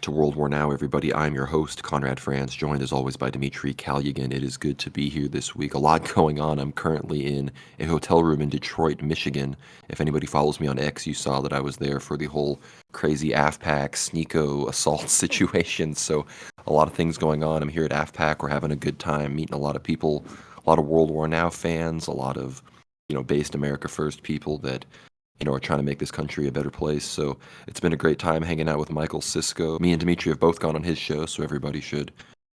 to World War Now, everybody. I'm your host, Conrad Franz, joined as always by Dmitry Kalyagin. It is good to be here this week. A lot going on. I'm currently in a hotel room in Detroit, Michigan. If anybody follows me on X, you saw that I was there for the whole crazy AFPAC Sneeko assault situation. So a lot of things going on. I'm here at AFPAC. We're having a good time, meeting a lot of people, a lot of World War Now fans, a lot of, based America First people that are trying to make this country a better place. So it's been a great time hanging out with Michael Sisko. Me and Dimitri have both gone on his show, so everybody should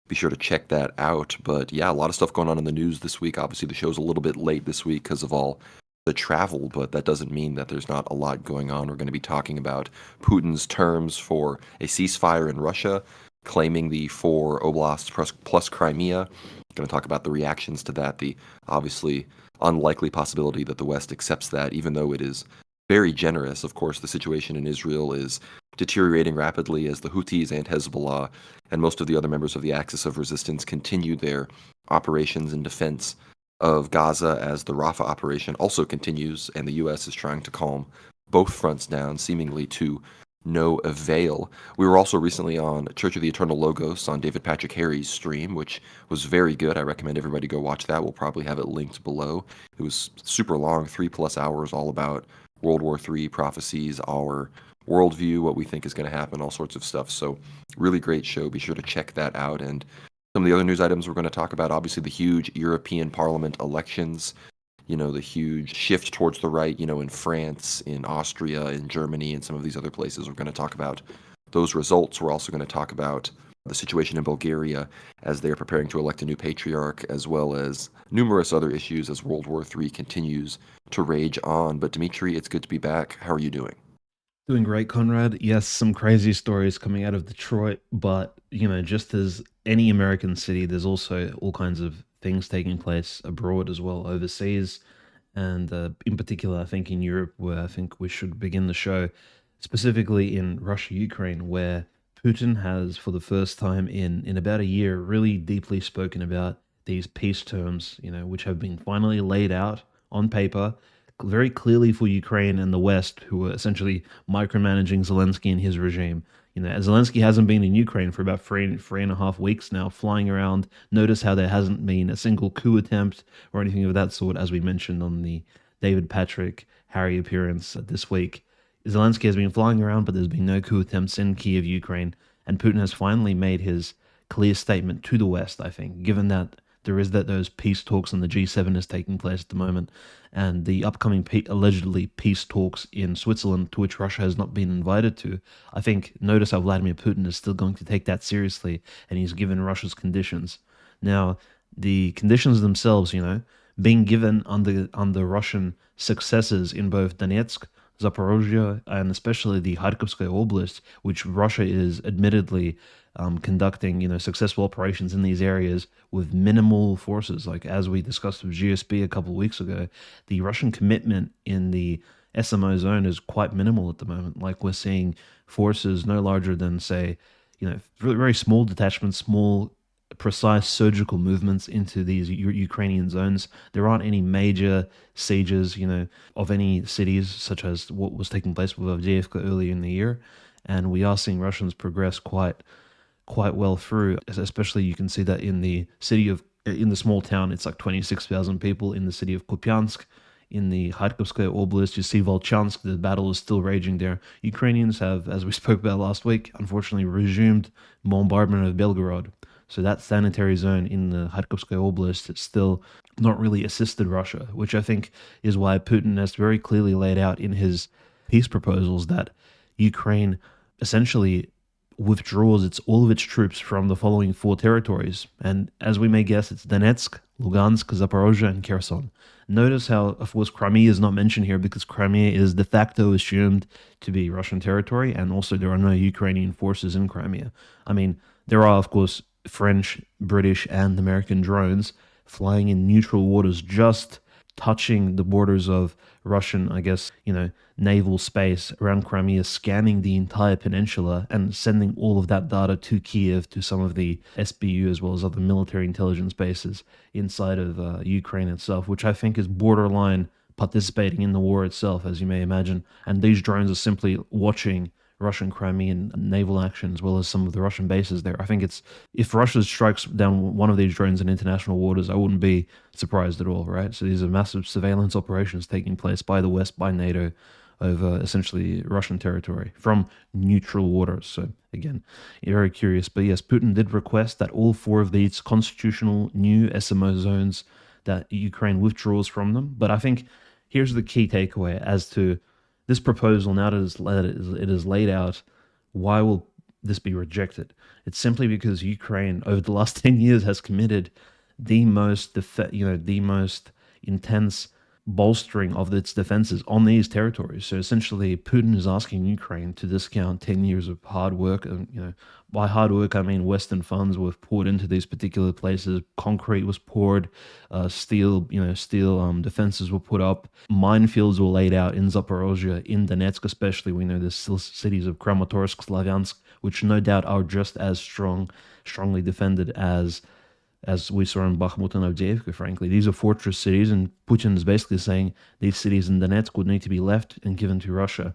be sure to check that out. But yeah, a lot of stuff going on in the news this week. Obviously, the show's a little bit late this week because of all the travel, but that doesn't mean that there's not a lot going on. We're going to be talking about Putin's terms for a ceasefire in Russia, claiming the 4 oblasts plus Crimea. Going to talk about the reactions to that, the obviously unlikely possibility that the West accepts that, even though it is very generous. Of course, the situation in Israel is deteriorating rapidly as the Houthis and Hezbollah and most of the other members of the Axis of Resistance continue their operations in defense of Gaza, as the Rafah operation also continues, and the U.S. is trying to calm both fronts down, seemingly to no avail. We were also recently on Church of the Eternal Logos on David Patrick Harry's stream, which was very good. I recommend everybody go watch that. We'll probably have it linked below. It was super long, 3+ hours, all about World War III prophecies, our worldview, what we think is going to happen, all sorts of stuff. So really great show. Be sure to check that out. And some of the other news items we're going to talk about, obviously the huge European Parliament elections, the huge shift towards the right, in France, in Austria, in Germany, and some of these other places. We're going to talk about those results. We're also going to talk about the situation in Bulgaria as they're preparing to elect a new patriarch, as well as numerous other issues as World War III continues to rage on. But Dimitri, it's good to be back. How are you doing? Doing great, Conrad. Yes, some crazy stories coming out of Detroit, but just as any American city, there's also all kinds of things taking place abroad as well, overseas, and in particular, I think in Europe, where I think we should begin the show, specifically in Russia, Ukraine, where Putin has, for the first time in about a year, really deeply spoken about these peace terms, which have been finally laid out on paper very clearly for Ukraine and the West, who were essentially micromanaging Zelensky and his regime. Zelensky hasn't been in Ukraine for about three and a half weeks now, flying around. Notice how there hasn't been a single coup attempt or anything of that sort, as we mentioned on the David Patrick Harry appearance this week. Zelensky has been flying around, but there's been no coup attempts in Kiev, Ukraine, and Putin has finally made his clear statement to the West, I think, given that there is those peace talks and the G7 is taking place at the moment, and the upcoming allegedly peace talks in Switzerland, to which Russia has not been invited to. I think notice how Vladimir Putin is still going to take that seriously, and he's given Russia's conditions. Now, the conditions themselves, being given under Russian successes in both Donetsk, Zaporozhye, and especially the Kharkovskaya Oblast, which Russia is admittedly conducting, successful operations in these areas with minimal forces. Like as we discussed with GSB a couple of weeks ago, the Russian commitment in the SMO zone is quite minimal at the moment. Like we're seeing forces no larger than, say, very, very small detachments, small precise surgical movements into these Ukrainian zones. There aren't any major sieges, of any cities, such as what was taking place with Avdiivka earlier in the year. And we are seeing Russians progress quite well through. Especially, you can see that in the small town, it's like 26,000 people. In the city of Kupiansk, in the Kharkovskaya Oblast, you see Volchansk, the battle is still raging there. Ukrainians have, as we spoke about last week, unfortunately resumed bombardment of Belgorod. So that sanitary zone in the Kharkovskaya Oblast is still not really assisted Russia, which I think is why Putin has very clearly laid out in his peace proposals that Ukraine essentially withdraws all of its troops from the following 4 territories. And as we may guess, it's Donetsk, Lugansk, Zaporozhye, and Kherson. Notice how, of course, Crimea is not mentioned here because Crimea is de facto assumed to be Russian territory, and also there are no Ukrainian forces in Crimea. I mean, there are, of course, French, British, and American drones flying in neutral waters, just touching the borders of Russian, I guess, naval space around Crimea, scanning the entire peninsula and sending all of that data to Kiev, to some of the SBU as well as other military intelligence bases inside of Ukraine itself, which I think is borderline participating in the war itself, as you may imagine. And these drones are simply watching Russian Crimean naval action, as well as some of the Russian bases there. I think it's if Russia strikes down one of these drones in international waters, I wouldn't be surprised at all, right? So these are massive surveillance operations taking place by the West, by NATO, over essentially Russian territory from neutral waters. So again, very curious. But yes, Putin did request that all four of these constitutional new SMO zones that Ukraine withdraws from them. But I think here's the key takeaway as to this proposal. Now that it is laid out, why will this be rejected? It's simply because Ukraine, over the last 10 years, has committed the most intense bolstering of its defenses on these territories. So essentially, Putin is asking Ukraine to discount 10 years of hard work. And, by hard work, I mean Western funds were poured into these particular places. Concrete was poured, steel defenses were put up. Minefields were laid out in Zaporozhye, in Donetsk, especially. We know there's still cities of Kramatorsk, Slavyansk, which no doubt are just as strongly defended as we saw in Bakhmut and Avdiivka, frankly. These are fortress cities, and Putin is basically saying these cities in Donetsk would need to be left and given to Russia.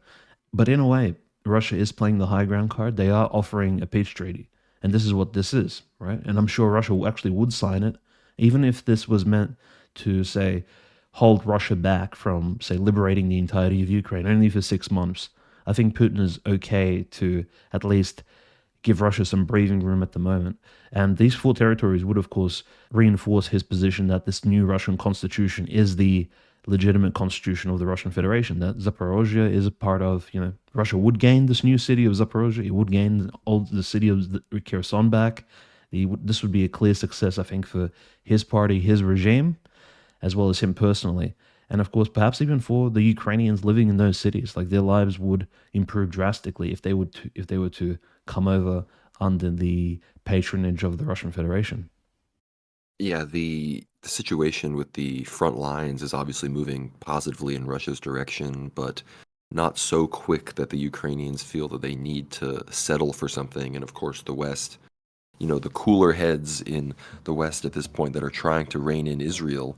But in a way, Russia is playing the high ground card. They are offering a peace treaty, and this is what this is, right? And I'm sure Russia actually would sign it, even if this was meant to, say, hold Russia back from, say, liberating the entirety of Ukraine, only for 6 months. I think Putin is okay to at least give Russia some breathing room at the moment. And these four territories would, of course, reinforce his position that this new Russian constitution is the legitimate constitution of the Russian Federation, that Zaporozhye is a part of, Russia would gain this new city of Zaporozhye, it would gain the city of Kherson back. This would be a clear success, I think, for his party, his regime, as well as him personally. And of course, perhaps even for the Ukrainians living in those cities, like their lives would improve drastically if they were to come over under the patronage of the Russian Federation. Yeah, the situation with the front lines is obviously moving positively in Russia's direction, but not so quick that the Ukrainians feel that they need to settle for something. And of course, the West, the cooler heads in the West at this point that are trying to rein in Israel,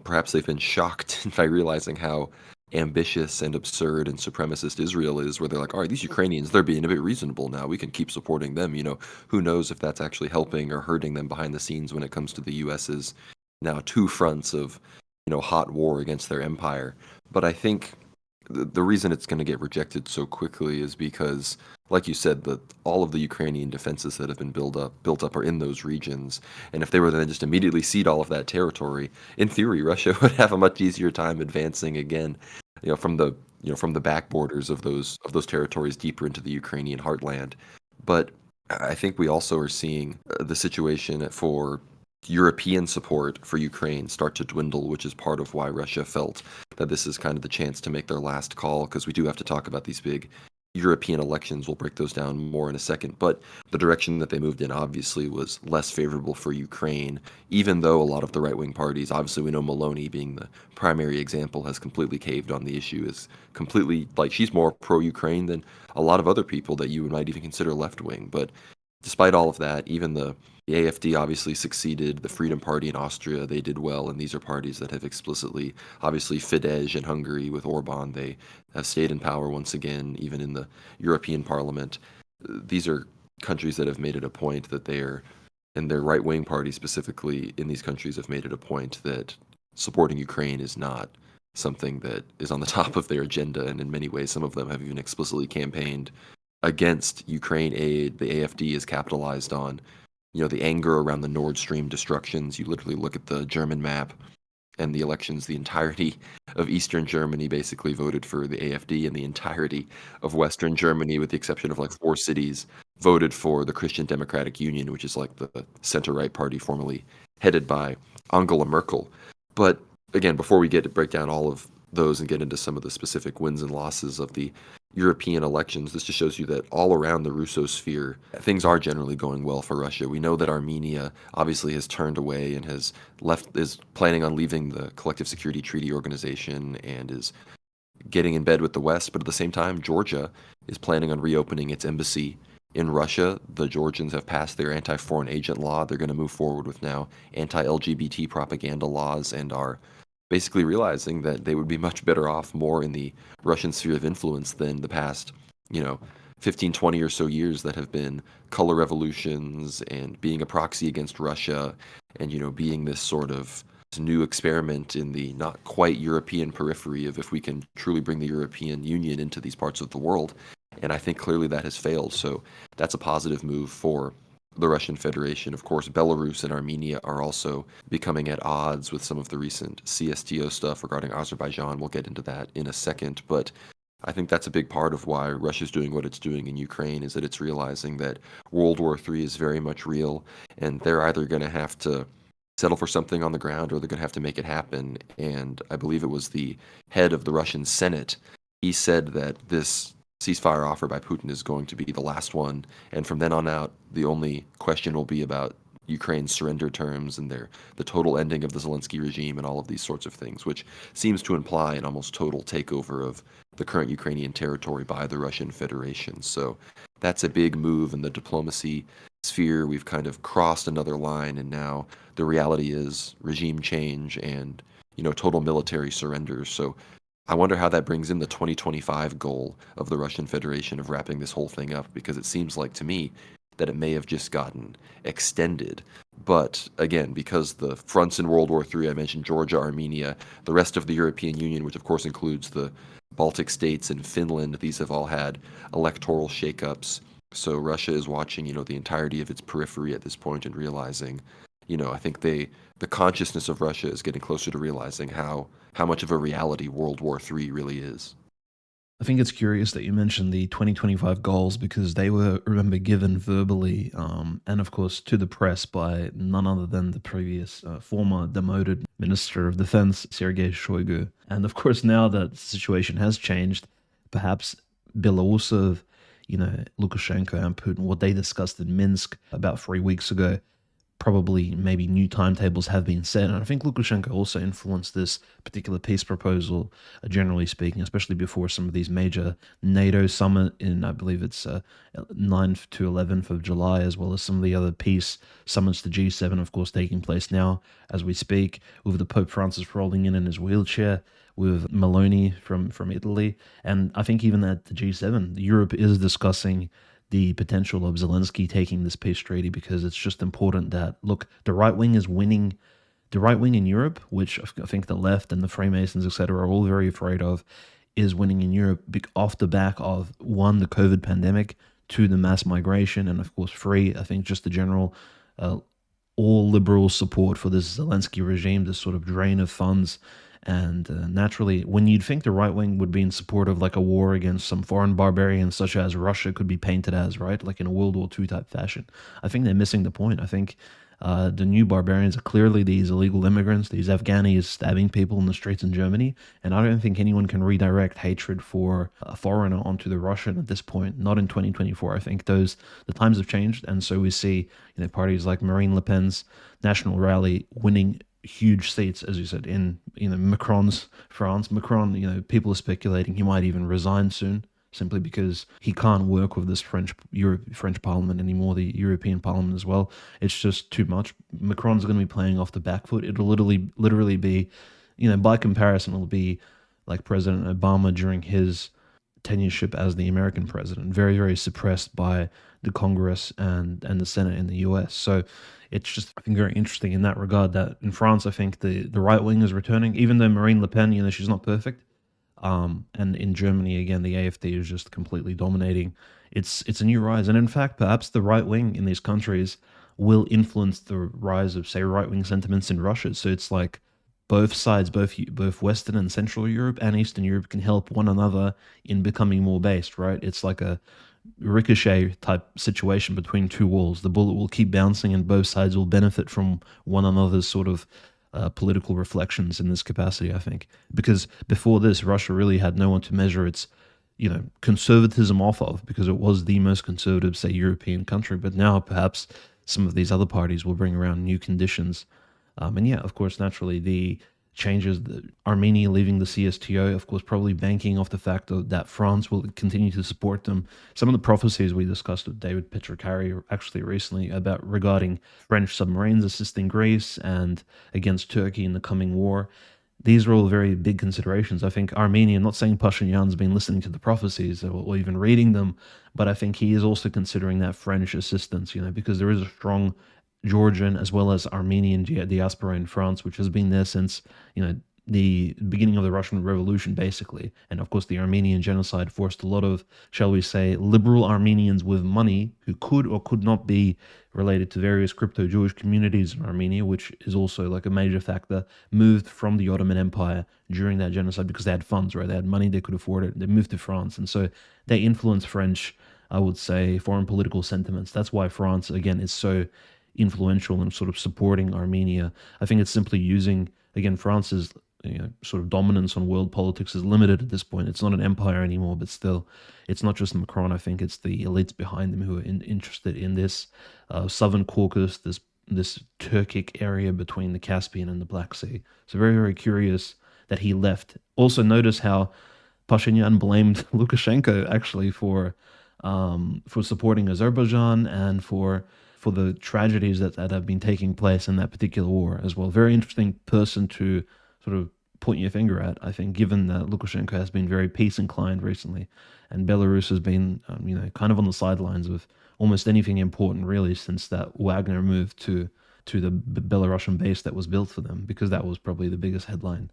perhaps they've been shocked by realizing how ambitious and absurd and supremacist Israel is, where they're like, all right, these Ukrainians, they're being a bit reasonable now. We can keep supporting them. Who knows if that's actually helping or hurting them behind the scenes when it comes to the US's now two fronts of, hot war against their empire. But I think the reason it's going to get rejected so quickly is because, like you said, that all of the Ukrainian defenses that have been built up are in those regions. And if they were to then just immediately cede all of that territory, in theory, Russia would have a much easier time advancing again, from the back borders of those territories deeper into the Ukrainian heartland. But I think we also are seeing the situation for European support for Ukraine start to dwindle, which is part of why Russia felt that this is kind of the chance to make their last call, because we do have to talk about these big European elections. We'll break those down more in a second. But the direction that they moved in obviously was less favorable for Ukraine, even though a lot of the right-wing parties, obviously we know Maloney being the primary example, has completely caved on the issue, is completely, she's more pro-Ukraine than a lot of other people that you might even consider left-wing. But despite all of that, even the AfD obviously succeeded. The Freedom Party in Austria, they did well, and these are parties that have explicitly, obviously Fidesz in Hungary with Orban, they have stayed in power once again, even in the European Parliament. These are countries that have made it a point that and their right-wing parties specifically in these countries have made it a point that supporting Ukraine is not something that is on the top of their agenda, and in many ways some of them have even explicitly campaigned against Ukraine aid. The AfD is capitalized on the anger around the Nord Stream destructions. You literally look at the German map and the elections, the entirety of Eastern Germany basically voted for the AfD, and the entirety of Western Germany, with the exception of 4 cities, voted for the Christian Democratic Union, which is the center-right party formerly headed by Angela Merkel. But again, before we get to break down all of those and get into some of the specific wins and losses of the European elections, this just shows you that all around the Russosphere, things are generally going well for Russia. We know that Armenia obviously has turned away and is planning on leaving the Collective Security Treaty Organization and is getting in bed with the West. But at the same time, Georgia is planning on reopening its embassy in Russia. The Georgians have passed their anti-foreign agent law. They're going to move forward with now anti-LGBT propaganda laws, and are basically realizing that they would be much better off more in the Russian sphere of influence than the past, you know, 15, 20 or so years that have been color revolutions and being a proxy against Russia and, being this sort of new experiment in the not quite European periphery of if we can truly bring the European Union into these parts of the world. And I think clearly that has failed. So that's a positive move for the Russian Federation. Of course, Belarus and Armenia are also becoming at odds with some of the recent CSTO stuff regarding Azerbaijan. We'll get into that in a second. But I think that's a big part of why Russia's doing what it's doing in Ukraine is that it's realizing that World War III is very much real, and they're either going to have to settle for something on the ground or they're going to have to make it happen. And I believe it was the head of the Russian Senate. He said that this ceasefire offer by Putin is going to be the last one, and from then on out, the only question will be about Ukraine's surrender terms and the total ending of the Zelensky regime and all of these sorts of things, which seems to imply an almost total takeover of the current Ukrainian territory by the Russian Federation. So that's a big move in the diplomacy sphere. We've kind of crossed another line, and now the reality is regime change and total military surrender. So I wonder how that brings in the 2025 goal of the Russian Federation of wrapping this whole thing up, because it seems like to me that it may have just gotten extended. But again, because the fronts in World War III, I mentioned Georgia, Armenia, the rest of the European Union, which of course includes the Baltic states and Finland, these have all had electoral shakeups. So Russia is watching, the entirety of its periphery at this point and realizing, I think the consciousness of Russia is getting closer to realizing how much of a reality World War III really is. I think it's curious that you mentioned the 2025 goals because they were, remember, given verbally and, of course, to the press by none other than the previous former demoted Minister of Defense, Sergei Shoigu. And, of course, now that the situation has changed, perhaps Belarus, Lukashenko and Putin, what they discussed in Minsk about 3 weeks ago, probably maybe new timetables have been set. And I think Lukashenko also influenced this particular peace proposal, generally speaking, especially before some of these major NATO summit in, I believe it's 9th to 11th of July, as well as some of the other peace summits, the G7, of course, taking place now as we speak, with the Pope Francis rolling in his wheelchair, with Meloni from Italy. And I think even at the G7, Europe is discussing the potential of Zelensky taking this peace treaty because it's just important that, look, the right wing is winning. The right wing in Europe, which I think the left and the Freemasons, etc., are all very afraid of, is winning in Europe off the back of, one, the COVID pandemic, two, the mass migration, and of course, three, I think just the general all liberal support for this Zelensky regime, this sort of drain of funds. And naturally, when you'd think the right wing would be in support of like a war against some foreign barbarians, such as Russia could be painted as, right? Like in a World War II type fashion. I think they're missing the point. I think the new barbarians are clearly these illegal immigrants, these Afghanis stabbing people in the streets in Germany. And I don't think anyone can redirect hatred for a foreigner onto the Russian at this point, not in 2024. I think the times have changed. And so we see, parties like Marine Le Pen's National Rally winning huge seats, as you said, in Macron's France. Macron, people are speculating he might even resign soon, simply because he can't work with this French Parliament anymore, the European Parliament as well. It's just too much. Macron's going to be playing off the back foot. It'll literally be, by comparison, it'll be like President Obama during his tenureship as the American president, very, very suppressed by the Congress and the Senate in the US. So it's just, I think, very interesting in that regard that in France, I think the right wing is returning, even though Marine Le Pen, she's not perfect. And in Germany, again, the AfD is just completely dominating. It's a new rise. And in fact, perhaps the right wing in these countries will influence the rise of, say, right wing sentiments in Russia. So it's like both sides, both Western and Central Europe and Eastern Europe can help one another in becoming more based, right? It's like a ricochet type situation between two walls. The bullet will keep bouncing and both sides will benefit from one another's sort of political reflections in this capacity, I think. Because before this, Russia really had no one to measure its conservatism off of, because it was the most conservative, say, European country. But now perhaps some of these other parties will bring around new conditions. And yeah, of course, naturally, the changes, Armenia leaving the CSTO, of course, probably banking off the fact that France will continue to support them. Some of the prophecies we discussed with David Petricari actually recently about regarding French submarines assisting Greece and against Turkey in the coming war. these are all very big considerations. I think Armenia, not saying Pashinyan's been listening to the prophecies or even reading them, but I think he is also considering that French assistance, because there is a strong Georgian as well as Armenian diaspora in France, which has been there since, the beginning of the Russian Revolution, basically. And of course, the Armenian genocide forced a lot of, shall we say, liberal Armenians with money who could or could not be related to various crypto Jewish communities in Armenia, which is also like a major factor, moved from the Ottoman Empire during that genocide because they had funds, right? They had money, they could afford it. They moved to France. And so they influenced French, I would say, foreign political sentiments. That's why France, again, is so influential in sort of supporting Armenia. I think it's simply using, again, France's sort of dominance on world politics is limited at this point. It's not an empire anymore, but still, it's not just Macron. I think it's the elites behind him who are interested in this southern Caucasus, this Turkic area between the Caspian and the Black Sea. So very, very curious that he left. Also, notice how Pashinyan blamed Lukashenko actually for supporting Azerbaijan and for the tragedies that have been taking place in that particular war as well. Very interesting person to sort of point your finger at, I think, given that Lukashenko has been very peace inclined recently, and Belarus has been, kind of on the sidelines of almost anything important, really, since that Wagner moved to the Belarusian base that was built for them, because that was probably the biggest headline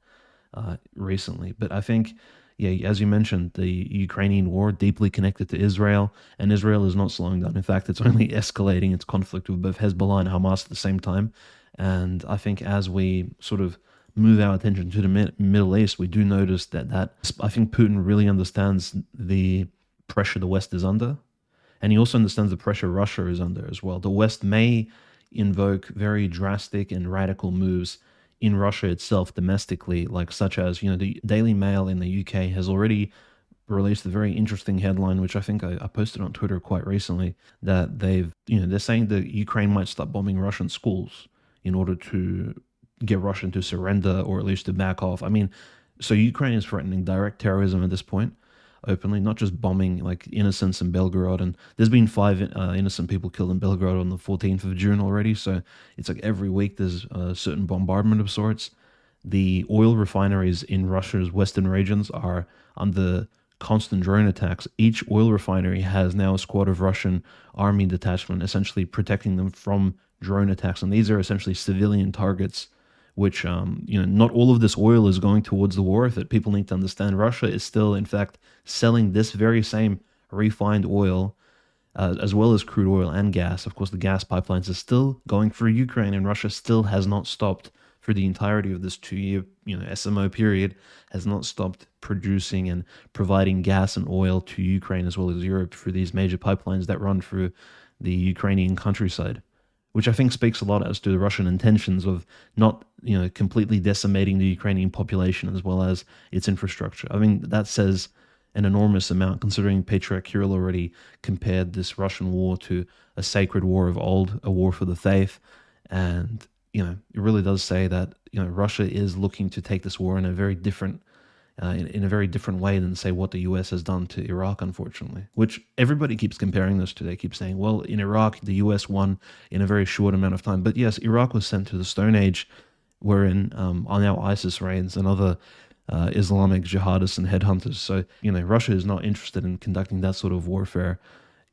recently. But I think, yeah, as you mentioned, the Ukrainian war deeply connected to Israel, and Israel is not slowing down. In fact, it's only escalating its conflict with both Hezbollah and Hamas at the same time. And I think as we sort of move our attention to the Middle East, we do notice that I think Putin really understands the pressure the West is under, and he also understands the pressure Russia is under as well. The West may invoke very drastic and radical moves in Russia itself domestically, like such as, the Daily Mail in the UK has already released a very interesting headline, which I think I posted on Twitter quite recently, that they're saying that Ukraine might start bombing Russian schools in order to get Russia to surrender or at least to back off. I mean, so Ukraine is threatening direct terrorism at this point, openly, not just bombing like innocents in Belgorod. And there's been 5 innocent people killed in Belgorod on the 14th of June already. So it's like every week there's a certain bombardment of sorts. The oil refineries in Russia's western regions are under constant drone attacks. Each oil refinery has now a squad of Russian army detachment essentially protecting them from drone attacks. And these are essentially civilian targets, which, not all of this oil is going towards the war effort. People need to understand Russia is still, in fact, selling this very same refined oil, as well as crude oil and gas. Of course, the gas pipelines are still going through Ukraine, and Russia still has not stopped for the entirety of this 2-year, SMO period, has not stopped producing and providing gas and oil to Ukraine as well as Europe through these major pipelines that run through the Ukrainian countryside, which I think speaks a lot as to the Russian intentions of not, completely decimating the Ukrainian population as well as its infrastructure. I mean, that says an enormous amount, considering Patriarch Kirill already compared this Russian war to a sacred war of old, a war for the faith. And, it really does say that, Russia is looking to take this war in a very different in a very different way than, say, what the US has done to Iraq, unfortunately, which everybody keeps comparing this to. They keep saying, well, in Iraq, the US won in a very short amount of time. But yes, Iraq was sent to the Stone Age, wherein now ISIS reigns and other Islamic jihadists and headhunters. So, Russia is not interested in conducting that sort of warfare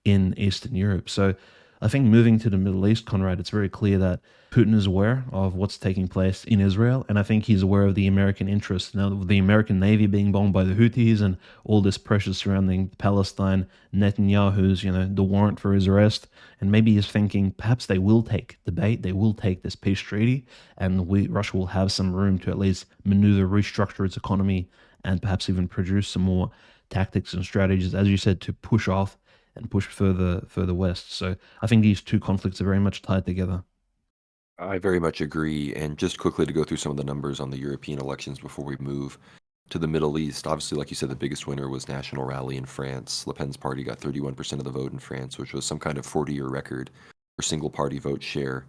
in Eastern Europe. So I think moving to the Middle East, Conrad, it's very clear that Putin is aware of what's taking place in Israel, and I think he's aware of the American interests. Now, the American Navy being bombed by the Houthis and all this pressure surrounding Palestine, Netanyahu's, the warrant for his arrest, and maybe he's thinking perhaps they will take the bait, they will take this peace treaty, and Russia will have some room to at least maneuver, restructure its economy, and perhaps even produce some more tactics and strategies, as you said, to push off and push further west. So I think these two conflicts are very much tied together. I very much agree. And just quickly to go through some of the numbers on the European elections before we move to the Middle East. Obviously, like you said, the biggest winner was National Rally in France. Le Pen's party got 31% of the vote in France, which was some kind of 40-year record for single party vote share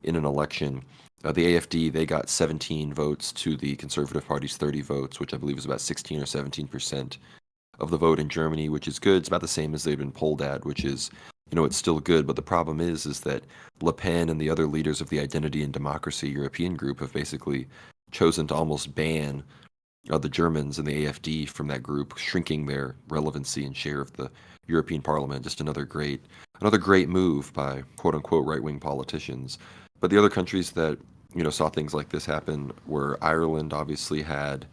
in an election. The AfD, they got 17 votes to the Conservative Party's 30 votes, which I believe is about 16 or 17% of the vote in Germany, which is good. It's about the same as they've been polled at, which is, it's still good. But the problem is that Le Pen and the other leaders of the Identity and Democracy European group have basically chosen to almost ban the Germans and the AfD from that group, shrinking their relevancy and share of the European Parliament. Just another great move by quote unquote right wing politicians. But the other countries that saw things like this happen were Ireland. Obviously had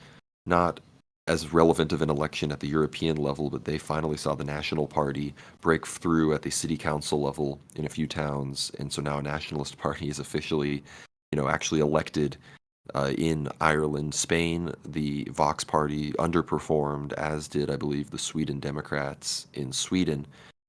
not as relevant of an election at the European level, but they finally saw the National Party break through at the city council level in a few towns, and so now a nationalist party is officially, actually elected in Ireland. Spain, the Vox Party underperformed, as did, I believe, the Sweden Democrats in Sweden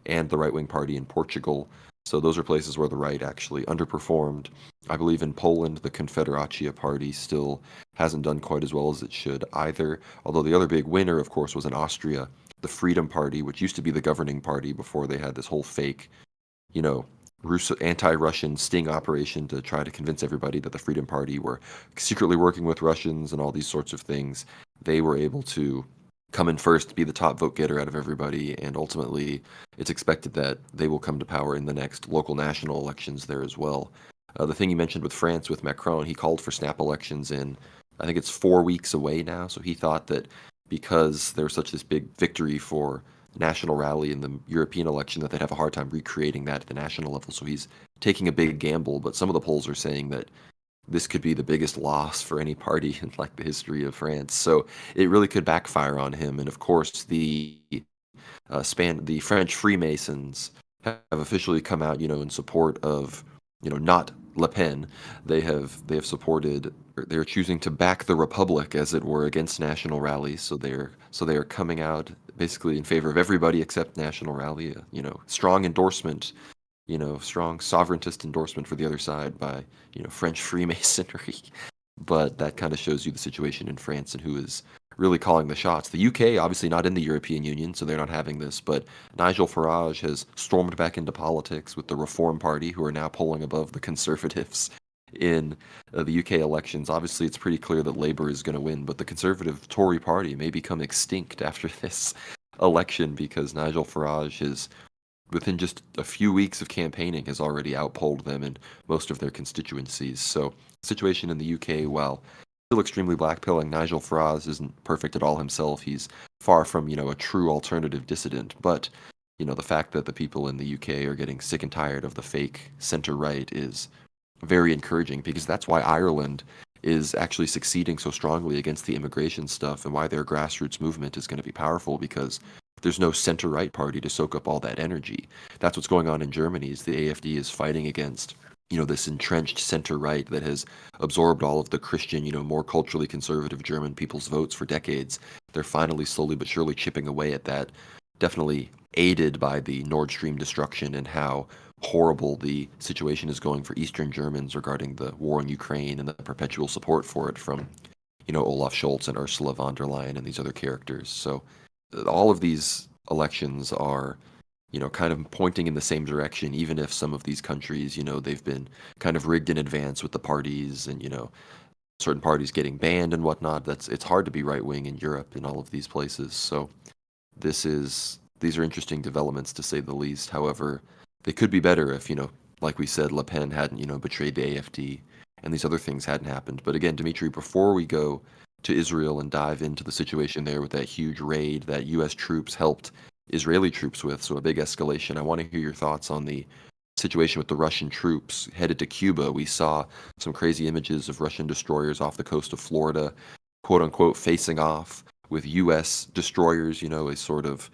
and the right wing party in Portugal. So those are places where the right actually underperformed. I believe in Poland, the Confederacja party still hasn't done quite as well as it should either. Although the other big winner, of course, was in Austria, the Freedom Party, which used to be the governing party before they had this whole fake, you know, anti-Russian sting operation to try to convince everybody that the Freedom Party were secretly working with Russians and all these sorts of things. They were able to come in first, be the top vote getter out of everybody, and ultimately it's expected that they will come to power in the next local national elections there as well. The thing you mentioned with France, with Macron, he called for snap elections in, I think it's 4 weeks away now, so he thought that because there was such this big victory for national rally in the European election that they'd have a hard time recreating that at the national level. So he's taking a big gamble, but some of the polls are saying that this could be the biggest loss for any party in like the history of France. So it really could backfire on him. And of course, the French Freemasons have officially come out, in support of, not Le Pen. They have supported. They're choosing to back the Republic, as it were, against National Rally. So they are coming out basically in favor of everybody except National Rally. Strong endorsement, strong sovereigntist endorsement for the other side by French Freemasonry. But that kind of shows you the situation in France and who is really calling the shots. The UK, obviously not in the European Union, so they're not having this, but Nigel Farage has stormed back into politics with the Reform Party, who are now polling above the Conservatives in the UK elections. Obviously, it's pretty clear that Labour is going to win, but the Conservative Tory Party may become extinct after this election because Nigel Farage is, within just a few weeks of campaigning, has already outpolled them in most of their constituencies. So the situation in the UK, while still extremely blackpilling, Nigel Farage isn't perfect at all himself. He's far from, a true alternative dissident. But, the fact that the people in the UK are getting sick and tired of the fake center-right is very encouraging, because that's why Ireland is actually succeeding so strongly against the immigration stuff, and why their grassroots movement is going to be powerful, because there's no center-right party to soak up all that energy. That's what's going on in Germany. Is the AfD is fighting against, this entrenched center-right that has absorbed all of the Christian, more culturally conservative German people's votes for decades. They're finally slowly but surely chipping away at that, definitely aided by the Nord Stream destruction and how horrible the situation is going for Eastern Germans regarding the war in Ukraine and the perpetual support for it from, Olaf Scholz and Ursula von der Leyen and these other characters. So all of these elections are, kind of pointing in the same direction, even if some of these countries, they've been kind of rigged in advance with the parties and, certain parties getting banned and whatnot. It's hard to be right wing in Europe in all of these places. So these are interesting developments, to say the least. However, they could be better if, like we said, Le Pen hadn't, betrayed the AfD and these other things hadn't happened. But again, Dimitri, before we go to Israel and dive into the situation there with that huge raid that U.S. troops helped Israeli troops with, so a big escalation, I want to hear your thoughts on the situation with the Russian troops headed to Cuba. We saw some crazy images of Russian destroyers off the coast of Florida, quote unquote, facing off with U.S. destroyers, a sort of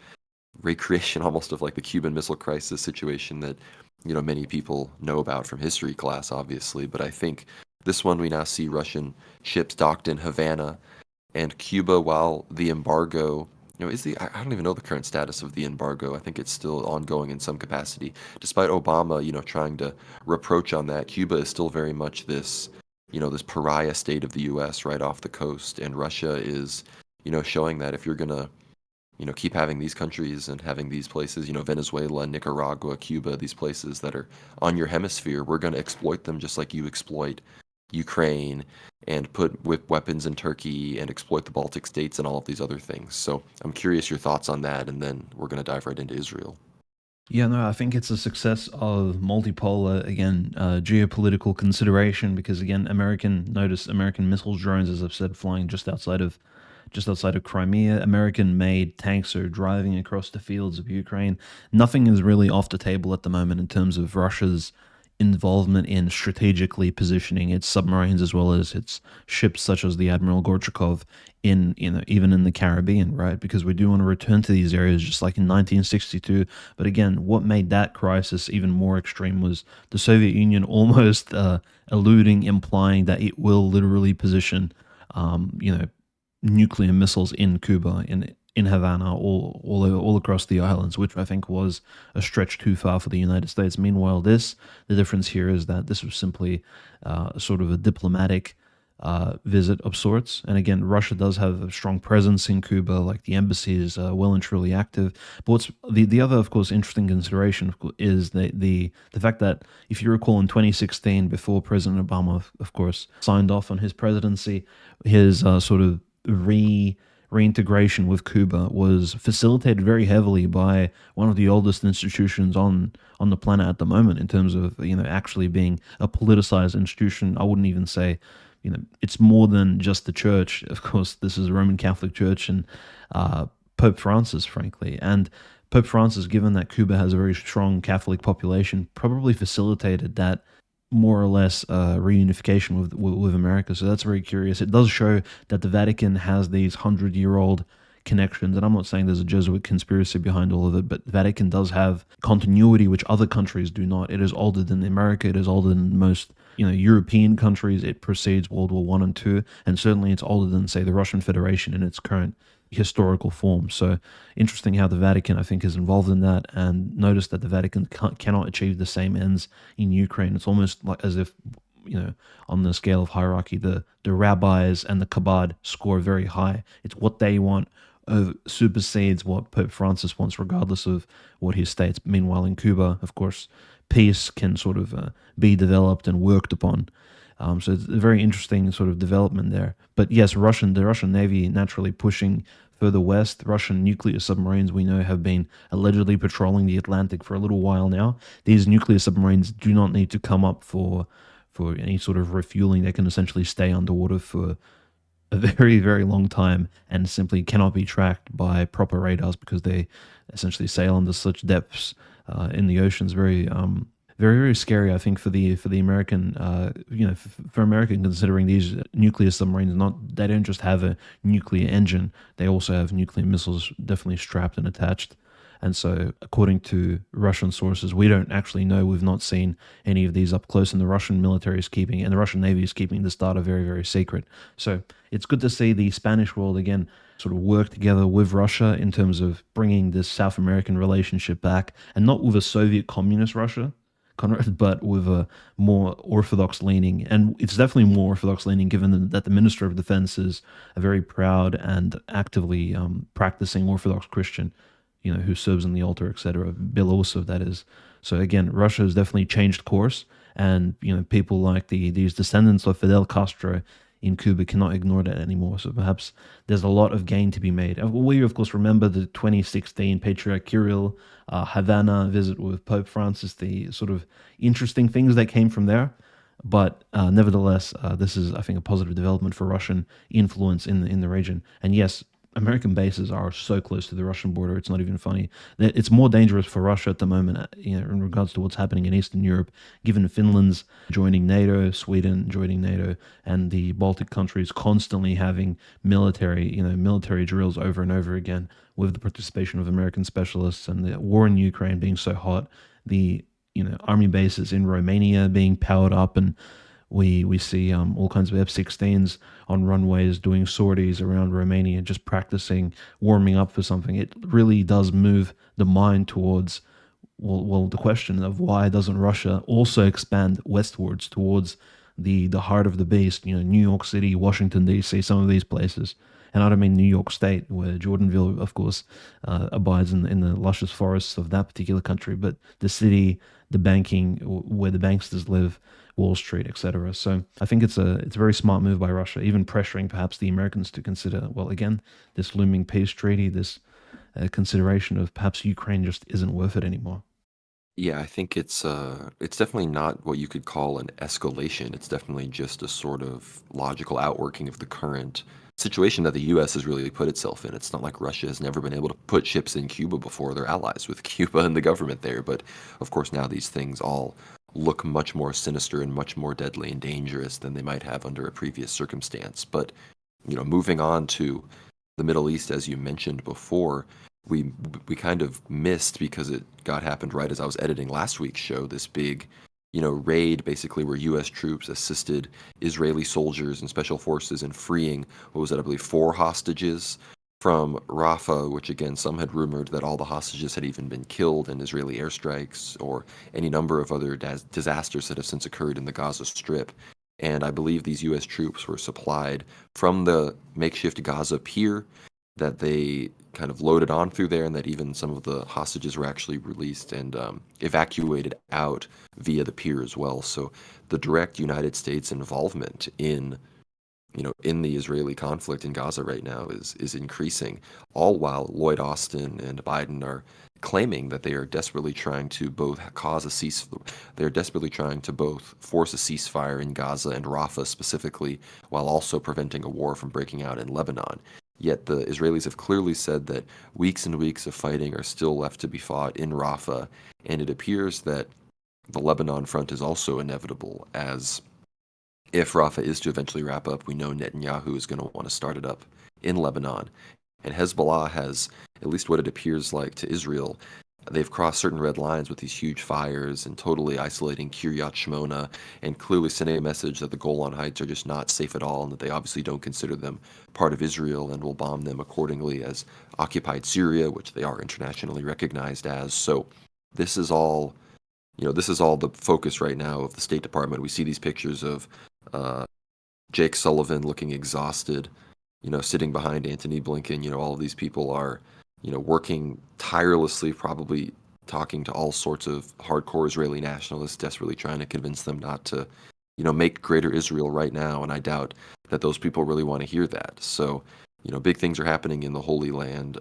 recreation almost of like the Cuban Missile Crisis situation that, many people know about from history class, obviously. But I think this one, we now see Russian ships docked in Havana and Cuba, while the embargo, I don't even know the current status of the embargo. I think it's still ongoing in some capacity. Despite Obama, trying to reproach on that, Cuba is still very much this, this pariah state of the U.S. right off the coast. And Russia is, showing that if you're going to, keep having these countries and having these places, Venezuela, Nicaragua, Cuba, these places that are on your hemisphere, we're going to exploit them just like you exploit Ukraine and put with weapons in Turkey and exploit the Baltic states and all of these other things. So I'm curious your thoughts on that, and then we're going to dive right into Israel. Yeah, no, I think it's a success of multipolar, again, geopolitical consideration because again, American missile drones, as I've said, flying just outside of Crimea. American made tanks are driving across the fields of Ukraine. Nothing is really off the table at the moment in terms of Russia's involvement in strategically positioning its submarines as well as its ships, such as the Admiral Gorchakov, in even in the Caribbean, right? Because we do want to return to these areas, just like in 1962. But again, what made that crisis even more extreme was the Soviet Union almost alluding, implying that it will literally position, you know, nuclear missiles in Cuba, in Havana, all across the islands, which I think was a stretch too far for the United States. Meanwhile, the difference here is that this was simply sort of a diplomatic visit of sorts. And again, Russia does have a strong presence in Cuba, like the embassy is well and truly active. But what's the other, of course, interesting consideration is the fact that if you recall in 2016, before President Obama, of course, signed off on his presidency, his sort of reintegration with Cuba was facilitated very heavily by one of the oldest institutions on the planet at the moment in terms of actually being a politicized institution. I wouldn't even say it's more than just the church. Of course, this is a Roman Catholic Church and Pope Francis, frankly, and Pope Francis, given that Cuba has a very strong Catholic population, probably facilitated that more or less reunification with America. So that's very curious. It does show that the Vatican has these 100-year-old connections, and I'm not saying there's a Jesuit conspiracy behind all of it, but the Vatican does have continuity which other countries do not. It is older than America. It is older than most European countries. It precedes World War One and Two, and certainly it's older than, say, the Russian Federation in its current historical form. So interesting how the Vatican, I think, is involved in that. And notice that the Vatican cannot achieve the same ends in Ukraine. It's almost like as if, on the scale of hierarchy, the rabbis and the Chabad score very high. It's what they want supersedes what Pope Francis wants, regardless of what he states. Meanwhile, in Cuba, of course, peace can sort of be developed and worked upon. So it's a very interesting sort of development there. But yes, the Russian Navy naturally pushing further west. Russian nuclear submarines, we know, have been allegedly patrolling the Atlantic for a little while now. These nuclear submarines do not need to come up for any sort of refueling. They can essentially stay underwater for a very, very long time and simply cannot be tracked by proper radars because they essentially sail under such depths in the oceans. Very, very scary, I think, for the American, for America, considering these nuclear submarines, not they don't just have a nuclear engine, they also have nuclear missiles definitely strapped and attached. And so, according to Russian sources, we don't actually know. We've not seen any of these up close, and the Russian military is keeping, and the Russian Navy is keeping this data very, very secret. So it's good to see the Spanish world again sort of work together with Russia in terms of bringing this South American relationship back, and not with a Soviet communist Russia, Conrad, but with a more orthodox leaning. And it's definitely more orthodox leaning given that the Minister of Defense is a very proud and actively practicing Orthodox Christian, who serves on the altar, etc. Belousov, that is. So again, Russia has definitely changed course, and people like these descendants of Fidel Castro in Cuba cannot ignore that anymore. So perhaps there's a lot of gain to be made. We, of course, remember the 2016 Patriarch Kirill Havana visit with Pope Francis, the sort of interesting things that came from there. But nevertheless, this is, I think, a positive development for Russian influence in the region. And yes, American bases are so close to the Russian border; it's not even funny. It's more dangerous for Russia at the moment, in regards to what's happening in Eastern Europe, given Finland's joining NATO, Sweden joining NATO, and the Baltic countries constantly having military drills over and over again, with the participation of American specialists, and the war in Ukraine being so hot, the army bases in Romania being powered up, and we see all kinds of F-16s on runways doing sorties around Romania, just practicing, warming up for something. It really does move the mind towards, well, the question of why doesn't Russia also expand westwards towards the heart of the beast, New York City, Washington, D.C., some of these places. And I don't mean New York State, where Jordanville, of course, abides in the luscious forests of that particular country, but the city, the banking, where the banksters live, Wall Street, etc. So I think it's a very smart move by Russia, even pressuring perhaps the Americans to consider, well, again, this looming peace treaty, this consideration of perhaps Ukraine just isn't worth it anymore. Yeah, I think it's definitely not what you could call an escalation. It's definitely just a sort of logical outworking of the current situation that the US has really put itself in. It's not like Russia has never been able to put ships in Cuba before. They're allies with Cuba and the government there, but of course now these things all look much more sinister and much more deadly and dangerous than they might have under a previous circumstance. But moving on to the Middle East, as you mentioned before, we we kind of missed because it got happened right as I was editing last week's show. This big, raid basically where U.S. troops assisted Israeli soldiers and special forces in freeing what was it, I believe, four hostages from Rafah, which again some had rumored that all the hostages had even been killed in Israeli airstrikes or any number of other disasters that have since occurred in the Gaza Strip. And I believe these U.S. troops were supplied from the makeshift Gaza pier that they kind of loaded on through there, and that even some of the hostages were actually released and evacuated out via the pier as well. So the direct United States involvement in the Israeli conflict in Gaza right now is increasing, all while Lloyd Austin and Biden are claiming that they are desperately trying to both cause a cease they're desperately trying to both force a ceasefire in Gaza and Rafah specifically, while also preventing a war from breaking out in Lebanon. Yet the Israelis have clearly said that weeks and weeks of fighting are still left to be fought in Rafah, and it appears that the Lebanon front is also inevitable, as if Rafah is to eventually wrap up, we know Netanyahu is going to want to start it up in Lebanon. And Hezbollah has, at least what it appears like to Israel, they've crossed certain red lines with these huge fires and totally isolating Kiryat Shmona and clearly sending a message that the Golan Heights are just not safe at all and that they obviously don't consider them part of Israel and will bomb them accordingly as occupied Syria, which they are internationally recognized as. So this is all this is all the focus right now of the State Department. We see these pictures of uh, Jake Sullivan looking exhausted, sitting behind Antony Blinken. All of these people are, working tirelessly, probably talking to all sorts of hardcore Israeli nationalists, desperately trying to convince them not to, make greater Israel right now. And I doubt that those people really want to hear that. So, big things are happening in the Holy Land.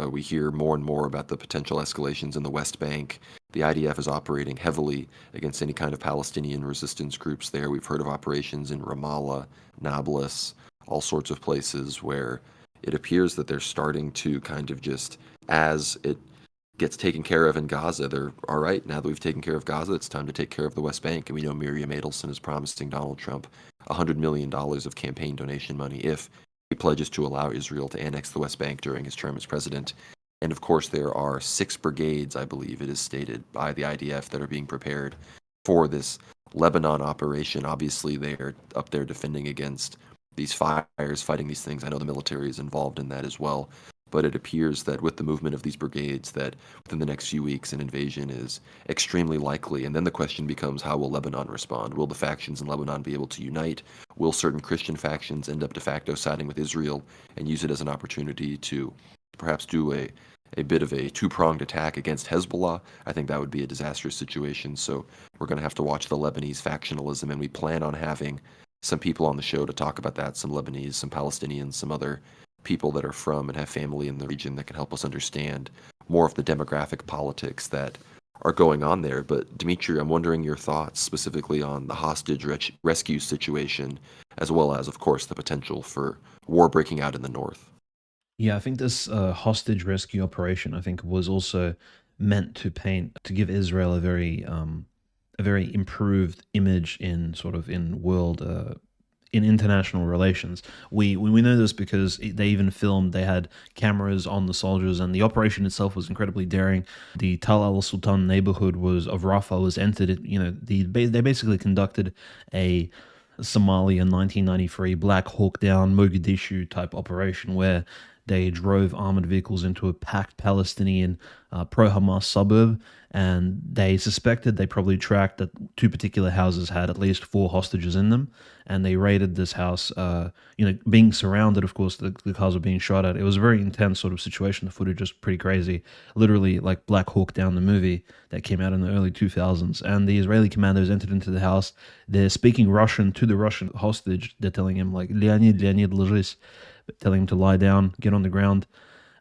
We hear more and more about the potential escalations in the West Bank. The IDF is operating heavily against any kind of Palestinian resistance groups there. We've heard of operations in Ramallah, Nablus, all sorts of places where it appears that they're starting to kind of just, as it gets taken care of in Gaza, they're all right. Now that we've taken care of Gaza, it's time to take care of the West Bank. And we know Miriam Adelson is promising Donald Trump $100 million of campaign donation money if he pledges to allow Israel to annex the West Bank during his term as president. And of course, there are 6 brigades, I believe it is stated, by the IDF that are being prepared for this Lebanon operation. Obviously, they're up there defending against these fires, fighting these things. I know the military is involved in that as well. But it appears that with the movement of these brigades, that within the next few weeks, an invasion is extremely likely. And then the question becomes, how will Lebanon respond? Will the factions in Lebanon be able to unite? Will certain Christian factions end up de facto siding with Israel and use it as an opportunity to perhaps do a bit of a two-pronged attack against Hezbollah? I think that would be a disastrous situation. So we're going to have to watch the Lebanese factionalism, and we plan on having some people on the show to talk about that, some Lebanese, some Palestinians, some other people that are from and have family in the region that can help us understand more of the demographic politics that are going on there. But Dimitri, I'm wondering your thoughts specifically on the hostage rescue situation, as well as, of course, the potential for war breaking out in the north. Yeah, I think this hostage rescue operation, I think, was also meant to paint to give Israel a very improved image in sort of in world in international relations. We know this because they even filmed. They had cameras on the soldiers, and the operation itself was incredibly daring. The Tal al Sultan neighborhood was of Rafah was entered. They basically conducted a Somalia 1993 Black Hawk Down Mogadishu type operation where they drove armored vehicles into a packed Palestinian pro-Hamas suburb, and they suspected they probably tracked that two particular houses had at least four hostages in them, and they raided this house. Being surrounded, of course, the cars were being shot at. It was a very intense sort of situation. The footage was pretty crazy, literally like Black Hawk Down, the movie that came out in the early 2000s. And the Israeli commandos entered into the house. They're speaking Russian to the Russian hostage. They're telling him like Leonid, Leonid, ложись, telling him to lie down, get on the ground.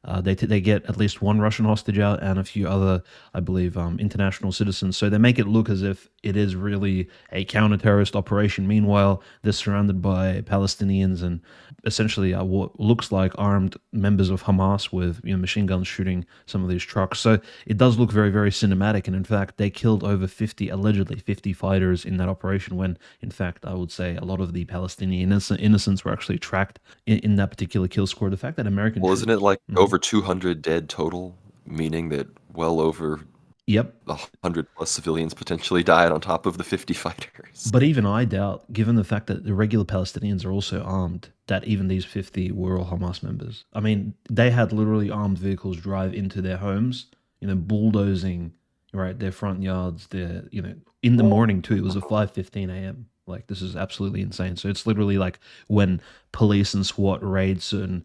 They get at least one Russian hostage out and a few other, I believe, international citizens. So they make it look as if it is really a counter-terrorist operation. Meanwhile, they're surrounded by Palestinians and essentially what looks like armed members of Hamas with machine guns shooting some of these trucks. So it does look very, very cinematic. And in fact, they killed over 50, allegedly 50 fighters in that operation. When in fact, I would say a lot of the Palestinian innocents were actually tracked in that particular kill score. The fact that American Well, isn't it troops. like Mhm. over 200 dead total, meaning that well over Yep. 100 plus civilians potentially died on top of the 50 fighters? But even I doubt, given the fact that the regular Palestinians are also armed, that even these 50 were all Hamas members. I mean, they had literally armed vehicles drive into their homes, bulldozing, right, their front yards, in the morning too. It was at 5:15 a.m. Like, this is absolutely insane. So it's literally like when police and SWAT raid certain,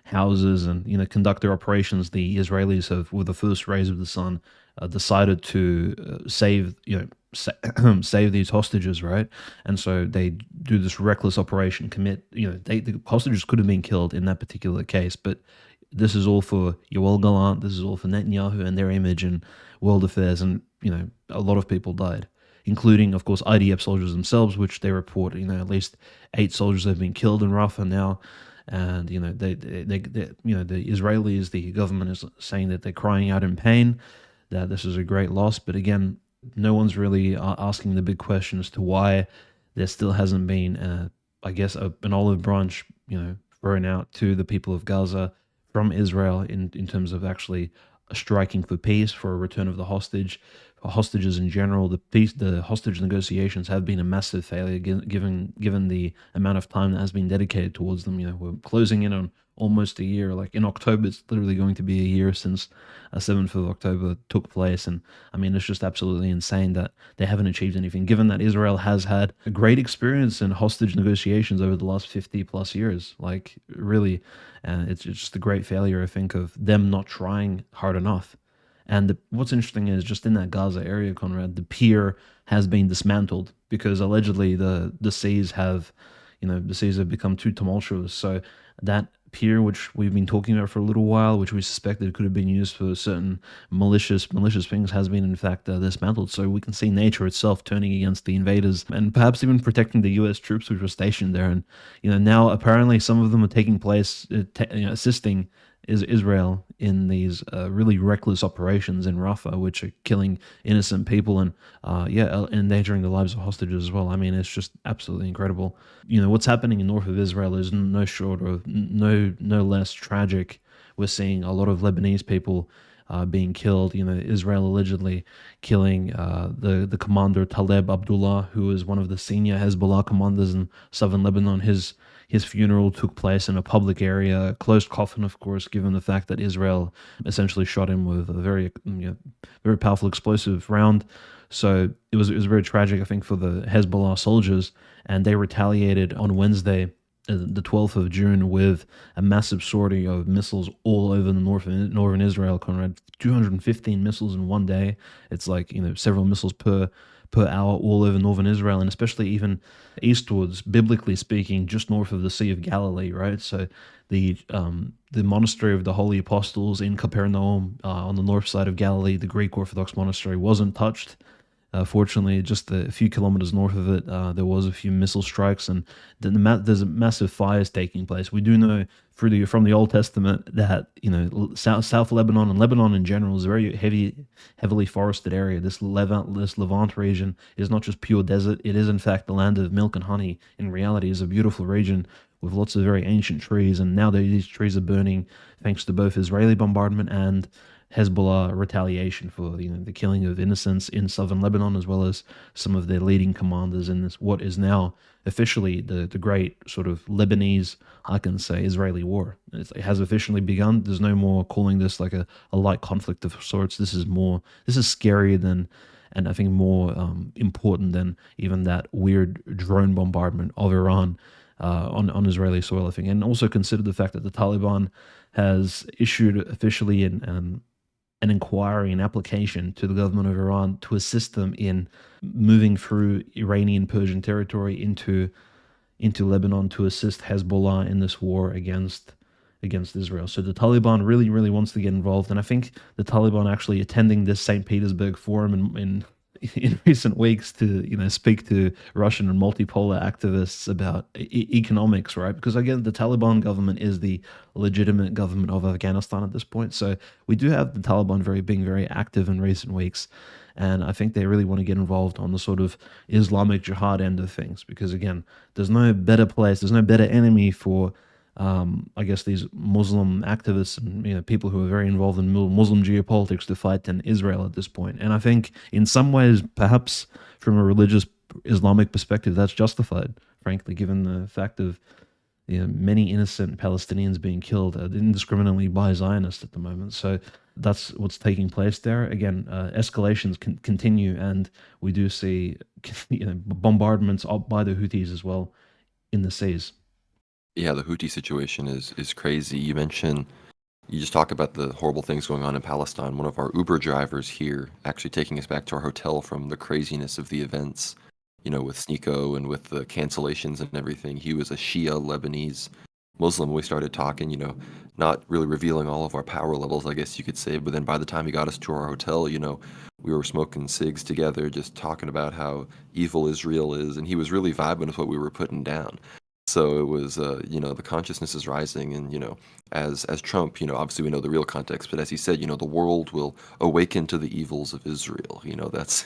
houses and, conduct their operations, the Israelis have, with the first rays of the sun, decided to save, save these hostages, right? And so they do this reckless operation, commit, the hostages could have been killed in that particular case, but this is all for Yoel Gallant, this is all for Netanyahu and their image and world affairs, and a lot of people died, including, of course, IDF soldiers themselves, which they report, at least 8 soldiers have been killed in Rafah now. And the Israelis, the government is saying that they're crying out in pain, that this is a great loss. But again, no one's really asking the big question as to why there still hasn't been, I guess, an olive branch, thrown out to the people of Gaza from Israel in terms of actually striking for peace, for a return of the hostages in general. The hostage negotiations have been a massive failure, given the amount of time that has been dedicated towards them. We're closing in on almost a year. Like in October, it's literally going to be a year since 7th of October took place. And I mean, it's just absolutely insane that they haven't achieved anything, given that Israel has had a great experience in hostage negotiations over the last 50 plus years. Like, really, it's just a great failure, I think, of them not trying hard enough. And what's interesting is, just in that Gaza area, Conrad, the pier has been dismantled because allegedly the seas have, the seas have become too tumultuous. So that pier, which we've been talking about for a little while, which we suspected could have been used for certain malicious things, has been in fact dismantled. So we can see nature itself turning against the invaders and perhaps even protecting the U.S. troops which were stationed there. And now apparently some of them are taking place, assisting is Israel in these really reckless operations in Rafah, which are killing innocent people and endangering the lives of hostages as well. I mean, it's just absolutely incredible. What's happening in north of Israel is no short of no less tragic. We're seeing a lot of Lebanese people being killed. Israel allegedly killing the commander Taleb Abdullah, who is one of the senior Hezbollah commanders in southern Lebanon. His funeral took place in a public area, a closed coffin, of course, given the fact that Israel essentially shot him with a very powerful explosive round. So it was very tragic, I think, for the Hezbollah soldiers, and they retaliated on Wednesday, the 12th of June, with a massive sortie of missiles all over the northern Israel, Conrad. 215 missiles in one day. It's like, several missiles per hour all over northern Israel, and especially even eastwards, biblically speaking, just north of the Sea of Galilee, right? So the monastery of the Holy Apostles in Capernaum, on the north side of Galilee, the Greek Orthodox monastery, wasn't touched. Fortunately, just a few kilometers north of it, there was a few missile strikes, and there's a massive fires taking place. We do know from the Old Testament that South Lebanon and Lebanon in general is a very heavily forested area. This Levant region is not just pure desert; it is in fact the land of milk and honey. In reality, is a beautiful region with lots of very ancient trees, and now these trees are burning thanks to both Israeli bombardment and Hezbollah retaliation for the killing of innocents in southern Lebanon, as well as some of their leading commanders in this, what is now officially the great sort of Lebanese, I can say, Israeli war. It has officially begun. There's no more calling this like a light conflict of sorts. This is scarier than, and I think more important than even that weird drone bombardment of Iran on Israeli soil, I think. And also consider the fact that the Taliban has issued officially an inquiry, an application to the government of Iran to assist them in moving through Iranian Persian territory into Lebanon to assist Hezbollah in this war against against Israel. So the Taliban really, really wants to get involved, and I think the Taliban actually attending this St. Petersburg forum in recent weeks to speak to Russian and multipolar activists about economics, right? Because again, the Taliban government is the legitimate government of Afghanistan at this point. So we do have the Taliban being very active in recent weeks, and I think they really want to get involved on the sort of Islamic jihad end of things. Because again, there's no better enemy for I guess these Muslim activists and people who are very involved in Muslim geopolitics to fight than Israel at this point. And I think in some ways, perhaps from a religious Islamic perspective, that's justified, frankly, given the fact of many innocent Palestinians being killed indiscriminately by Zionists at the moment. So that's what's taking place there. Again, escalations continue, and we do see bombardments by the Houthis as well in the seas. Yeah, the Houthi situation is crazy. You just talk about the horrible things going on in Palestine. One of our Uber drivers here, actually taking us back to our hotel from the craziness of the events, with Sneeko and with the cancellations and everything. He was a Shia Lebanese Muslim. We started talking, not really revealing all of our power levels, I guess you could say. But then by the time he got us to our hotel, we were smoking cigs together, just talking about how evil Israel is. And he was really vibing with what we were putting down. So it was, the consciousness is rising, and as Trump, obviously we know the real context, but as he said, the world will awaken to the evils of Israel. That's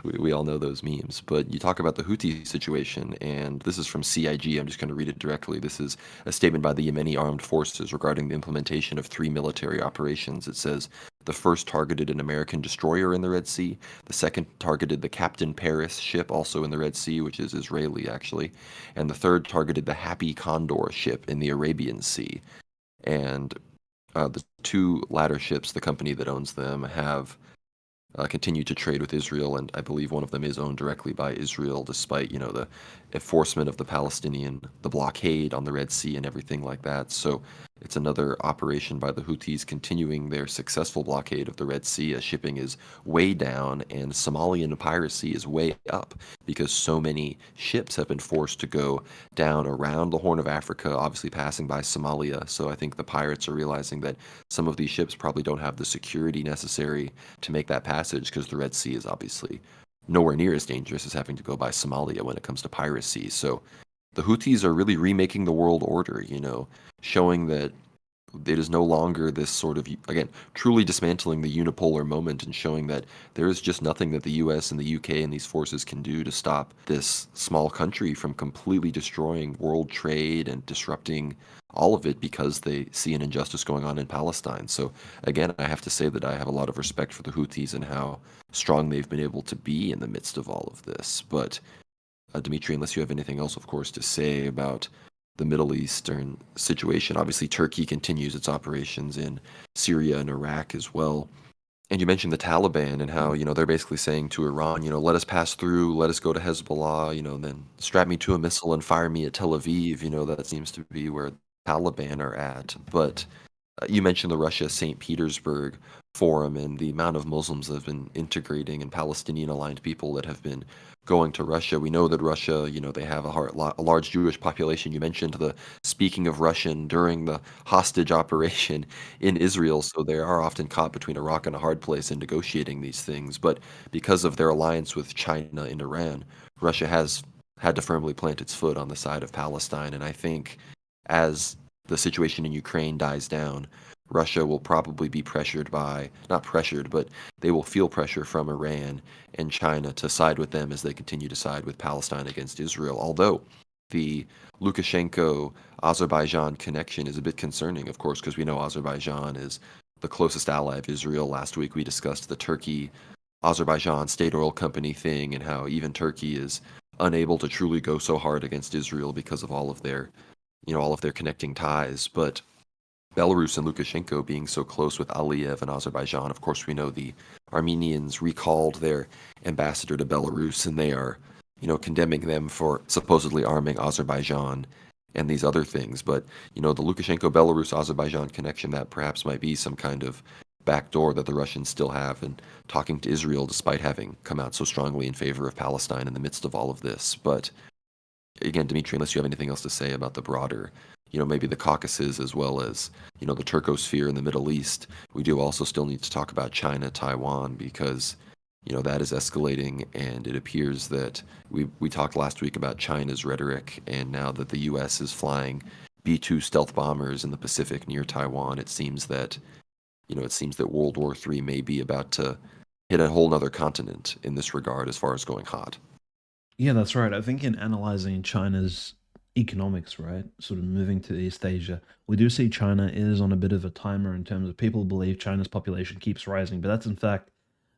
we all know those memes. But you talk about the Houthi situation, and this is from CIG. I'm just going to read it directly. This is a statement by the Yemeni armed forces regarding the implementation of 3 military operations. It says the first targeted an American destroyer in the Red Sea. The second targeted the Captain Paris ship, also in the Red Sea, which is Israeli actually. And the third targeted the Happy Condor ship in the Arabian Sea. And the two latter ships, the company that owns them, have continued to trade with Israel, and I believe one of them is owned directly by Israel, despite the enforcement of the blockade on the Red Sea and everything like that. So it's another operation by the Houthis continuing their successful blockade of the Red Sea, as shipping is way down and Somalian piracy is way up because so many ships have been forced to go down around the Horn of Africa, obviously passing by Somalia. So I think the pirates are realizing that some of these ships probably don't have the security necessary to make that passage, because the Red Sea is obviously nowhere near as dangerous as having to go by Somalia when it comes to piracy. So the Houthis are really remaking the world order, showing that it is no longer this sort of, again, truly dismantling the unipolar moment and showing that there is just nothing that the US and the UK and these forces can do to stop this small country from completely destroying world trade and disrupting all of it because they see an injustice going on in Palestine. So again, I have to say that I have a lot of respect for the Houthis and how strong they've been able to be in the midst of all of this. But Dimitri, unless you have anything else, of course, to say about the Middle Eastern situation, obviously Turkey continues its operations in Syria and Iraq as well. And you mentioned the Taliban and how, they're basically saying to Iran, let us pass through, let us go to Hezbollah, then strap me to a missile and fire me at Tel Aviv. That seems to be where the Taliban are at. But you mentioned the Russia St. Petersburg forum and the amount of Muslims that have been integrating and Palestinian aligned people that have been going to Russia. We know that Russia, they have a large Jewish population. You mentioned the speaking of Russian during the hostage operation in Israel. So they are often caught between a rock and a hard place in negotiating these things. But because of their alliance with China and Iran, Russia has had to firmly plant its foot on the side of Palestine. And I think as the situation in Ukraine dies down, Russia will probably be not pressured, but they will feel pressure from Iran and China to side with them as they continue to side with Palestine against Israel. Although the Lukashenko-Azerbaijan connection is a bit concerning, of course, because we know Azerbaijan is the closest ally of Israel. Last week we discussed the Turkey-Azerbaijan state oil company thing and how even Turkey is unable to truly go so hard against Israel because of all of their connecting ties. But Belarus and Lukashenko being so close with Aliyev and Azerbaijan, of course, we know the Armenians recalled their ambassador to Belarus, and they are, condemning them for supposedly arming Azerbaijan and these other things. But, the Lukashenko-Belarus-Azerbaijan connection, that perhaps might be some kind of backdoor that the Russians still have in talking to Israel, despite having come out so strongly in favor of Palestine in the midst of all of this. But again, Dimitri, unless you have anything else to say about the broader, maybe the Caucasus as well as, the Turcosphere in the Middle East, we do also still need to talk about China, Taiwan, because, that is escalating, and it appears that we talked last week about China's rhetoric, and now that the U.S. is flying B-2 stealth bombers in the Pacific near Taiwan, it seems that World War III may be about to hit a whole other continent in this regard as far as going hot. Yeah, that's right. I think in analyzing China's economics, right, sort of moving to East Asia, we do see China is on a bit of a timer in terms of people believe China's population keeps rising, but that's in fact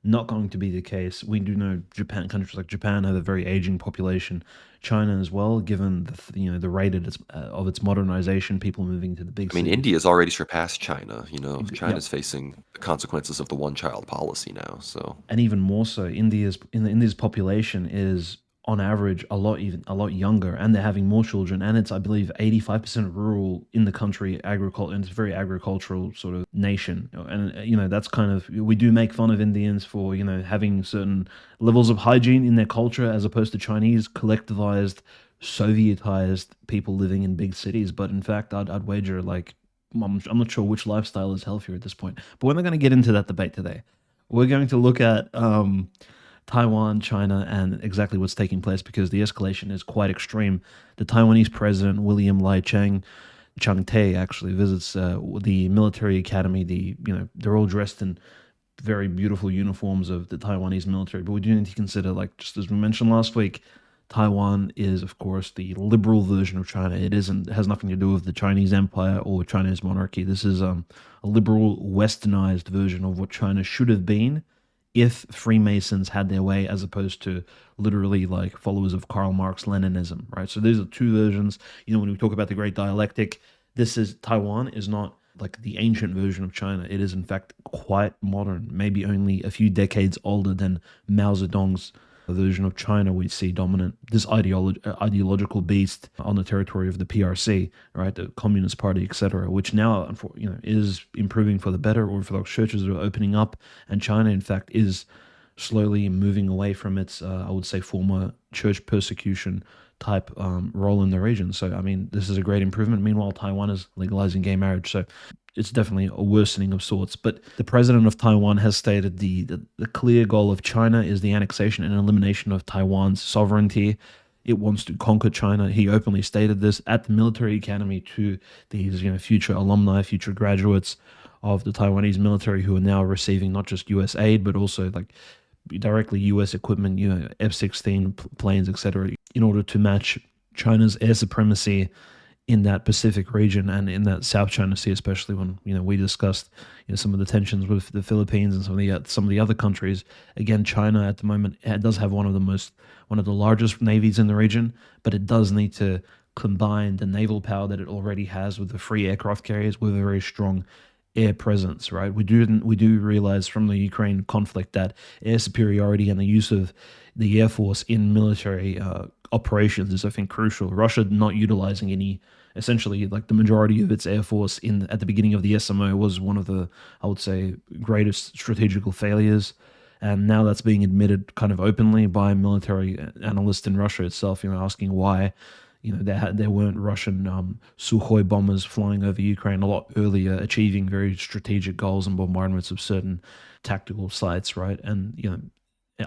not going to be the case. We do know countries like Japan have a very aging population. China as well, given the rate of its modernization, people moving to the big I mean, cities. India's already surpassed China. Yeah, China's facing the consequences of the one-child policy now. So, and even more so, India's population is on average a lot younger, and they're having more children, and it's I believe 85% rural in the country, agriculture, and it's a very agricultural sort of nation. And that's kind of, we do make fun of Indians for having certain levels of hygiene in their culture as opposed to Chinese collectivized, Sovietized people living in big cities. But in fact, I'd wager like I'm not sure which lifestyle is healthier at this point. But we're not going to get into that debate today. We're going to look at Taiwan, China, and exactly what's taking place because the escalation is quite extreme. The Taiwanese president, William Lai Chang-te, actually visits the military academy. They're all dressed in very beautiful uniforms of the Taiwanese military. But we do need to consider, like just as we mentioned last week, Taiwan is, of course, the liberal version of China. It has nothing to do with the Chinese Empire or Chinese monarchy. This is a liberal, westernized version of what China should have been if Freemasons had their way, as opposed to literally like followers of Karl Marx Leninism, right? So these are two versions. When we talk about the great dialectic, Taiwan is not like the ancient version of China. It is in fact quite modern, maybe only a few decades older than Mao Zedong's version of China we see dominant, this ideological beast on the territory of the PRC, right, the Communist Party, etc., which now, is improving for the better. Orthodox churches are opening up, and China, in fact, is slowly moving away from its, I would say, former church persecution type role in the region. So, I mean, this is a great improvement. Meanwhile, Taiwan is legalizing gay marriage. So it's definitely a worsening of sorts. But the president of Taiwan has stated the clear goal of China is the annexation and elimination of Taiwan's sovereignty. It wants to conquer China. He openly stated this at the military academy to these future alumni, future graduates of the Taiwanese military who are now receiving not just U.S. aid, but also like directly U.S. equipment, F-16 planes, etc., in order to match China's air supremacy in that Pacific region and in that South China Sea, especially when we discussed some of the tensions with the Philippines and some of the other countries. Again, China at the moment does have one of the largest navies in the region, but it does need to combine the naval power that it already has with the free aircraft carriers with a very strong air presence, right? We do realize from the Ukraine conflict that air superiority and the use of the air force in military operations is, I think, crucial. Russia not utilizing any, essentially, like the majority of its air force at the beginning of the SMO was one of the, I would say, greatest strategical failures. And now that's being admitted kind of openly by military analysts in Russia itself, asking why there weren't Russian Sukhoi bombers flying over Ukraine a lot earlier, achieving very strategic goals and bombardments of certain tactical sites, right? And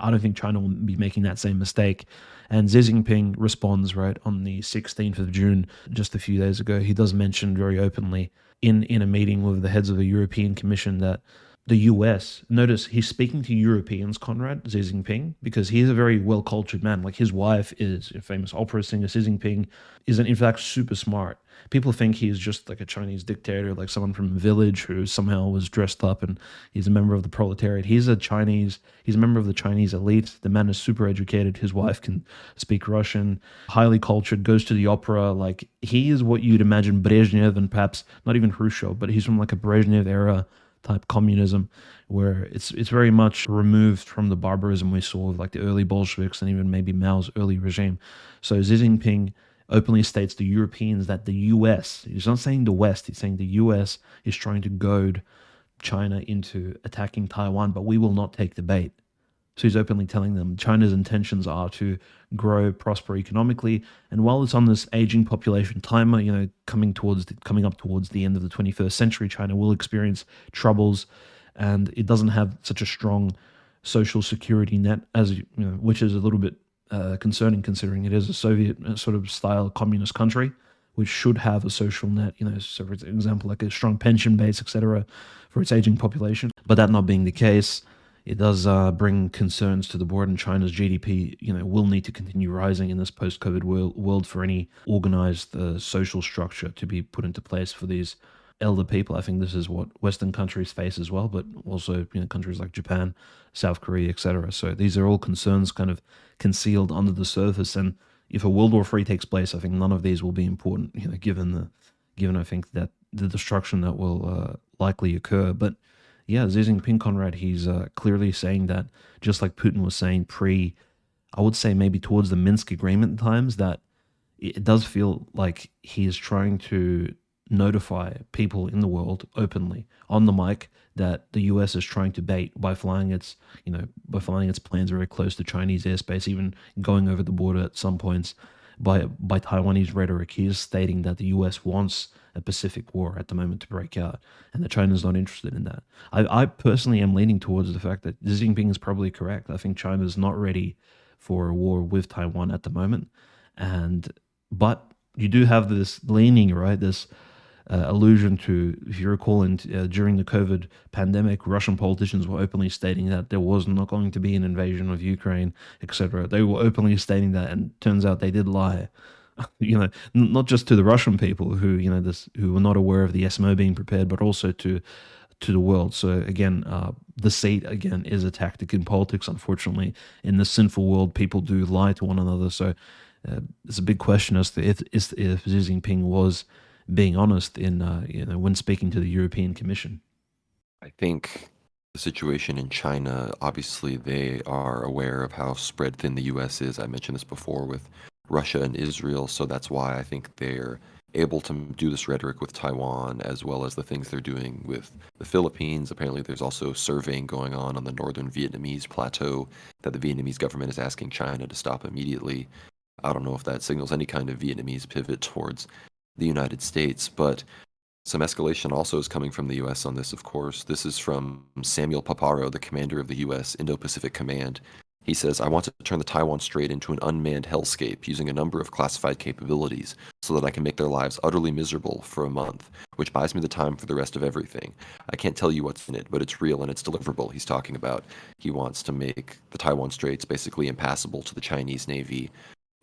I don't think China will be making that same mistake. And Xi Jinping responds, right, on the 16th of June, just a few days ago. He does mention very openly in a meeting with the heads of the European Commission that the US, notice he's speaking to Europeans, Conrad, Xi Jinping, because he is a very well-cultured man. Like his wife is a famous opera singer. Xi Jinping is, in fact, super smart. People think he's just like a Chinese dictator, like someone from a village who somehow was dressed up and he's a member of the proletariat. He's a member of the Chinese elite. The man is super educated. His wife can speak Russian, highly cultured, goes to the opera. Like he is what you'd imagine Brezhnev and perhaps not even Khrushchev, but he's from like a Brezhnev era type communism, where it's very much removed from the barbarism we saw with like the early Bolsheviks and even maybe Mao's early regime. So Xi Jinping openly states to Europeans that the US, he's not saying the West, he's saying the US is trying to goad China into attacking Taiwan, but we will not take the bait. So he's openly telling them China's intentions are to grow, prosper economically, and while it's on this aging population timer, coming up towards the end of the 21st century, China will experience troubles, and it doesn't have such a strong social security net as which is a little bit concerning considering it is a Soviet sort of style communist country, which should have a social net. So for example, like a strong pension base, etc., for its aging population. But that not being the case, it does bring concerns to the board, and China's GDP, will need to continue rising in this post-COVID world for any organized social structure to be put into place for these elder people. I think this is what Western countries face as well, but also countries like Japan, South Korea, etc. So these are all concerns kind of concealed under the surface. And if a World War III takes place, I think none of these will be important, given I think that the destruction that will likely occur. But yeah, Xi Jinping, Conrad, he's clearly saying that, just like Putin was saying I would say maybe towards the Minsk agreement times, that it does feel like he is trying to notify people in the world openly on the mic that the US is trying to bait by flying its planes very close to Chinese airspace, even going over the border at some points. By Taiwanese rhetoric, he is stating that the US wants a Pacific War at the moment to break out, and that China's not interested in that. I personally am leaning towards the fact that Xi Jinping is probably correct. I think China's not ready for a war with Taiwan at the moment, and but you do have this leaning, right? This allusion to, if you recall, during the COVID pandemic, Russian politicians were openly stating that there was not going to be an invasion of Ukraine, etc. They were openly stating that, and turns out they did lie. Not just to the Russian people who were not aware of the SMO being prepared, but also to the world. So again, deceit again is a tactic in politics. Unfortunately, in this sinful world, people do lie to one another. So it's a big question as to if Xi Jinping was being honest in when speaking to the European Commission. I think the situation in China, obviously, they are aware of how spread thin the U.S. is. I mentioned this before with Russia and Israel, so that's why I think they're able to do this rhetoric with Taiwan as well as the things they're doing with the Philippines. Apparently, there's also surveying going on the northern Vietnamese plateau that the Vietnamese government is asking China to stop immediately. I don't know if that signals any kind of Vietnamese pivot towards the United States, but some escalation also is coming from the U.S. on this, of course. This is from Samuel Paparo, the commander of the U.S. Indo-Pacific Command. He says, "I want to turn the Taiwan Strait into an unmanned hellscape using a number of classified capabilities so that I can make their lives utterly miserable for a month, which buys me the time for the rest of everything. I can't tell you what's in it, but it's real and it's deliverable." He's talking about he wants to make the Taiwan Straits basically impassable to the Chinese Navy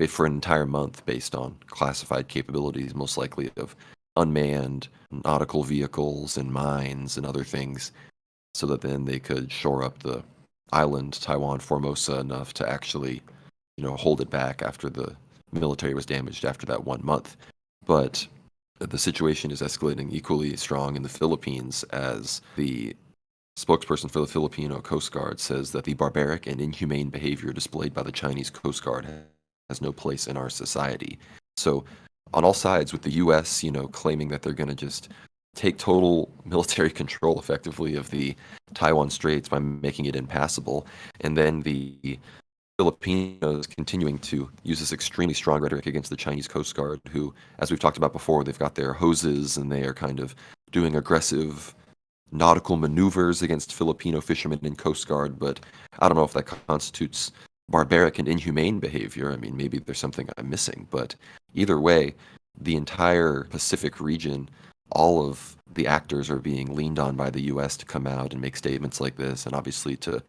for an entire month based on classified capabilities, most likely of unmanned nautical vehicles and mines and other things, so that then they could shore up the island Taiwan Formosa enough to actually, hold it back after the military was damaged after that 1 month. But the situation is escalating equally strong in the Philippines, as the spokesperson for the Filipino Coast Guard says that the barbaric and inhumane behavior displayed by the Chinese Coast Guard has no place in our society. So on all sides, with the U.S., claiming that they're going to just take total military control effectively of the Taiwan Straits by making it impassable, and then the Filipinos continuing to use this extremely strong rhetoric against the Chinese Coast Guard, who, as we've talked about before, they've got their hoses and they are kind of doing aggressive nautical maneuvers against Filipino fishermen and Coast Guard, but I don't know if that constitutes barbaric and inhumane behavior. I mean, maybe there's something I'm missing, but either way, the entire Pacific region, all of the actors are being leaned on by the U.S. to come out and make statements like this, and obviously to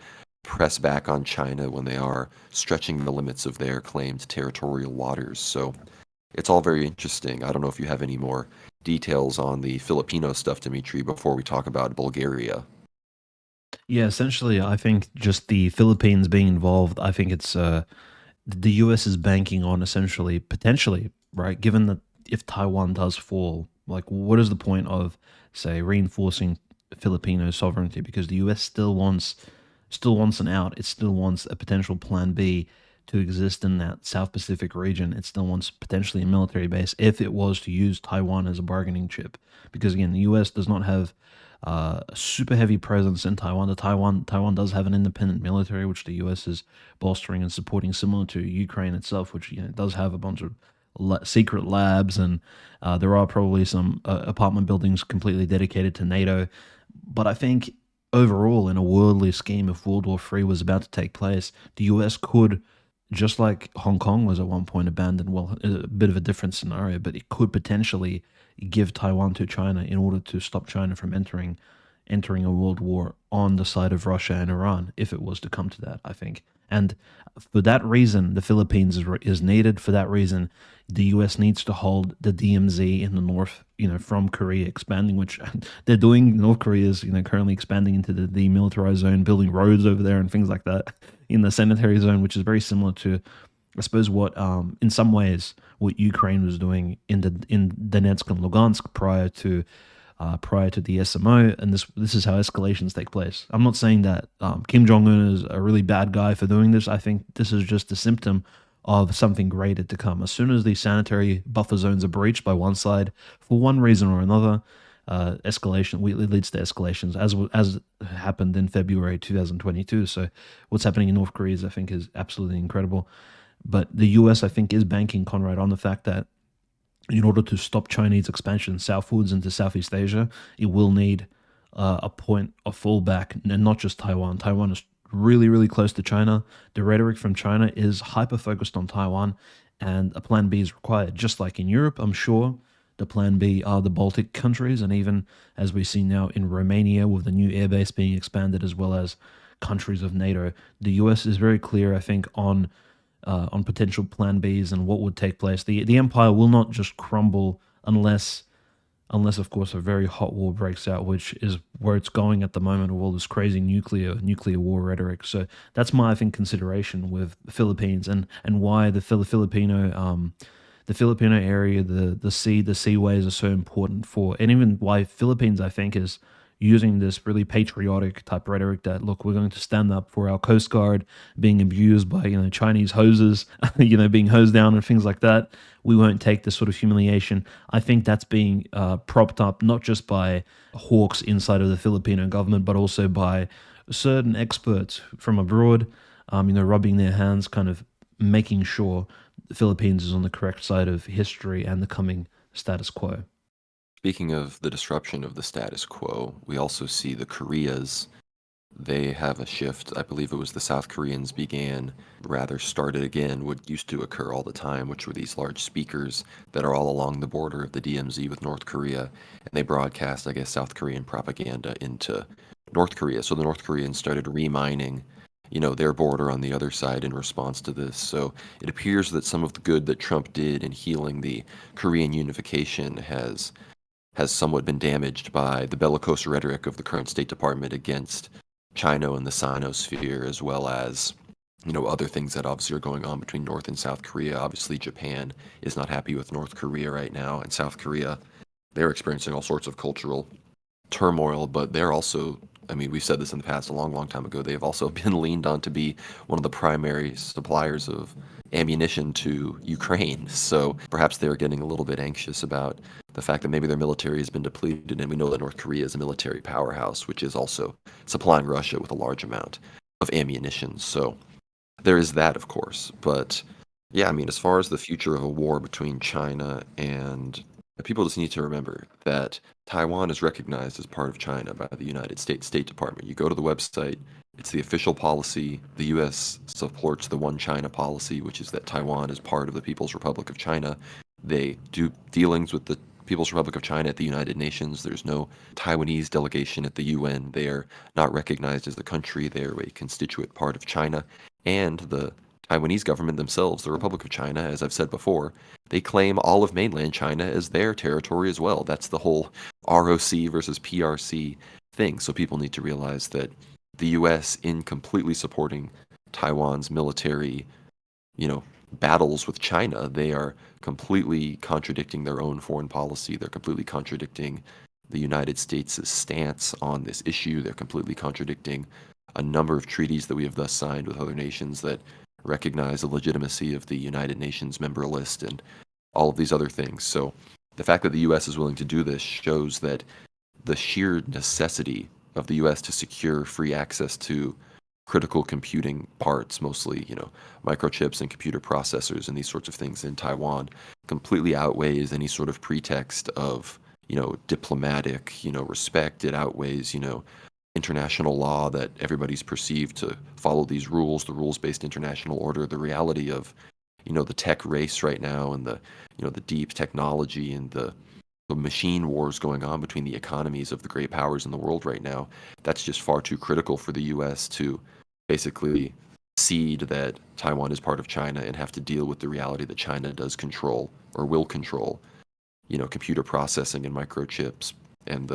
press back on China when they are stretching the limits of their claimed territorial waters. So it's all very interesting. I don't know if you have any more details on the Filipino stuff, Dimitri, before we talk about Bulgaria. Yeah, essentially, I think just the Philippines being involved, I think it's the U.S. is banking on essentially, potentially, right? Given that if Taiwan does fall, like, what is the point of, say, reinforcing Filipino sovereignty? Because the U.S. still wants an out. It still wants a potential plan B to exist in that South Pacific region. It still wants potentially a military base if it was to use Taiwan as a bargaining chip, because again, the U.S. does not have a super heavy presence in Taiwan. Taiwan does have an independent military, which the U.S. is bolstering and supporting, similar to Ukraine itself, which does have a bunch of secret labs, and there are probably some apartment buildings completely dedicated to NATO. But I think overall, in a worldly scheme, if World War III was about to take place, the US could, just like Hong Kong was at one point abandoned, well, a bit of a different scenario, but it could potentially give Taiwan to China in order to stop China from entering a world war on the side of Russia and Iran, if it was to come to that, I think. And for that reason, the Philippines is needed. For that reason, the U.S. needs to hold the DMZ in the north, from Korea expanding, which they're doing. North Korea is, currently expanding into the demilitarized zone, building roads over there and things like that in the sanitary zone, which is very similar to, I suppose, what in some ways what Ukraine was doing in Donetsk and Lugansk prior to the SMO, and this is how escalations take place. I'm not saying that Kim Jong Un is a really bad guy for doing this. I think this is just a symptom of something greater to come. As soon as these sanitary buffer zones are breached by one side, for one reason or another, escalation it leads to escalations, as happened in February 2022. So what's happening in North Korea I think is absolutely incredible. But the US, I think, is banking, Conrad, on the fact that in order to stop Chinese expansion southwards into Southeast Asia, it will need a point of fallback, and not just Taiwan. Taiwan is really, really close to China. The rhetoric from China is hyper focused on Taiwan, and a plan B is required. Just like in Europe, I'm sure the plan B are the Baltic countries, and even as we see now in Romania with the new airbase being expanded, as well as countries of NATO, the US is very clear, I think, on potential plan Bs and what would take place. The empire will not just crumble unless of course a very hot war breaks out, which is where it's going at the moment with all this crazy nuclear war rhetoric. So that's my, I think, consideration with the Philippines, and why the Filipino area, the seaways are so important for, and even why Philippines, I think, is using this really patriotic type rhetoric that, look, we're going to stand up for our Coast Guard being abused by Chinese hoses, being hosed down and things like that. We won't take this sort of humiliation. I think that's being propped up not just by hawks inside of the Filipino government, but also by certain experts from abroad, rubbing their hands, kind of making sure the Philippines is on the correct side of history and the coming status quo. Speaking of the disruption of the status quo, we also see the Koreas. They have a shift. I believe it was the South Koreans started again what used to occur all the time, which were these large speakers that are all along the border of the DMZ with North Korea. And they broadcast, I guess, South Korean propaganda into North Korea. So the North Koreans started remining, their border on the other side in response to this. So it appears that some of the good that Trump did in healing the Korean unification has somewhat been damaged by the bellicose rhetoric of the current State Department against China and the Sinosphere, as well as, other things that obviously are going on between North and South Korea. Obviously, Japan is not happy with North Korea right now, and South Korea, they're experiencing all sorts of cultural turmoil, but they're also, we've said this in the past a long, long time ago, they've also been leaned on to be one of the primary suppliers of ammunition to Ukraine. So perhaps they're getting a little bit anxious about the fact that maybe their military has been depleted, and we know that North Korea is a military powerhouse, which is also supplying Russia with a large amount of ammunition. So there is that, of course. But yeah, as far as the future of a war between China and people, just need to remember that Taiwan is recognized as part of China by the United States State Department. You go to the website, it's the official policy. The U.S. supports the One China policy, which is that Taiwan is part of the People's Republic of China. They do dealings with the People's Republic of China at the United Nations. There's no Taiwanese delegation at the UN. They are not recognized as a country. They are a constituent part of China. And the Taiwanese government themselves, the Republic of China, as I've said before, they claim all of mainland China as their territory as well. That's the whole ROC versus PRC thing. So people need to realize that the U.S., in completely supporting Taiwan's military, battles with China, they are completely contradicting their own foreign policy. They're completely contradicting the United States' stance on this issue. They're completely contradicting a number of treaties that we have thus signed with other nations that recognize the legitimacy of the United Nations member list and all of these other things. So the fact that the U.S. is willing to do this shows that the sheer necessity of the U.S. to secure free access to critical computing parts, mostly, microchips and computer processors and these sorts of things in Taiwan, completely outweighs any sort of pretext of, diplomatic, respect. It outweighs, international law that everybody's perceived to follow these rules, the rules-based international order, the reality of, the tech race right now and the deep technology and the machine wars going on between the economies of the great powers in the world right now. That's just far too critical for the U.S. to basically cede that Taiwan is part of China and have to deal with the reality that China does control or will control, computer processing and microchips and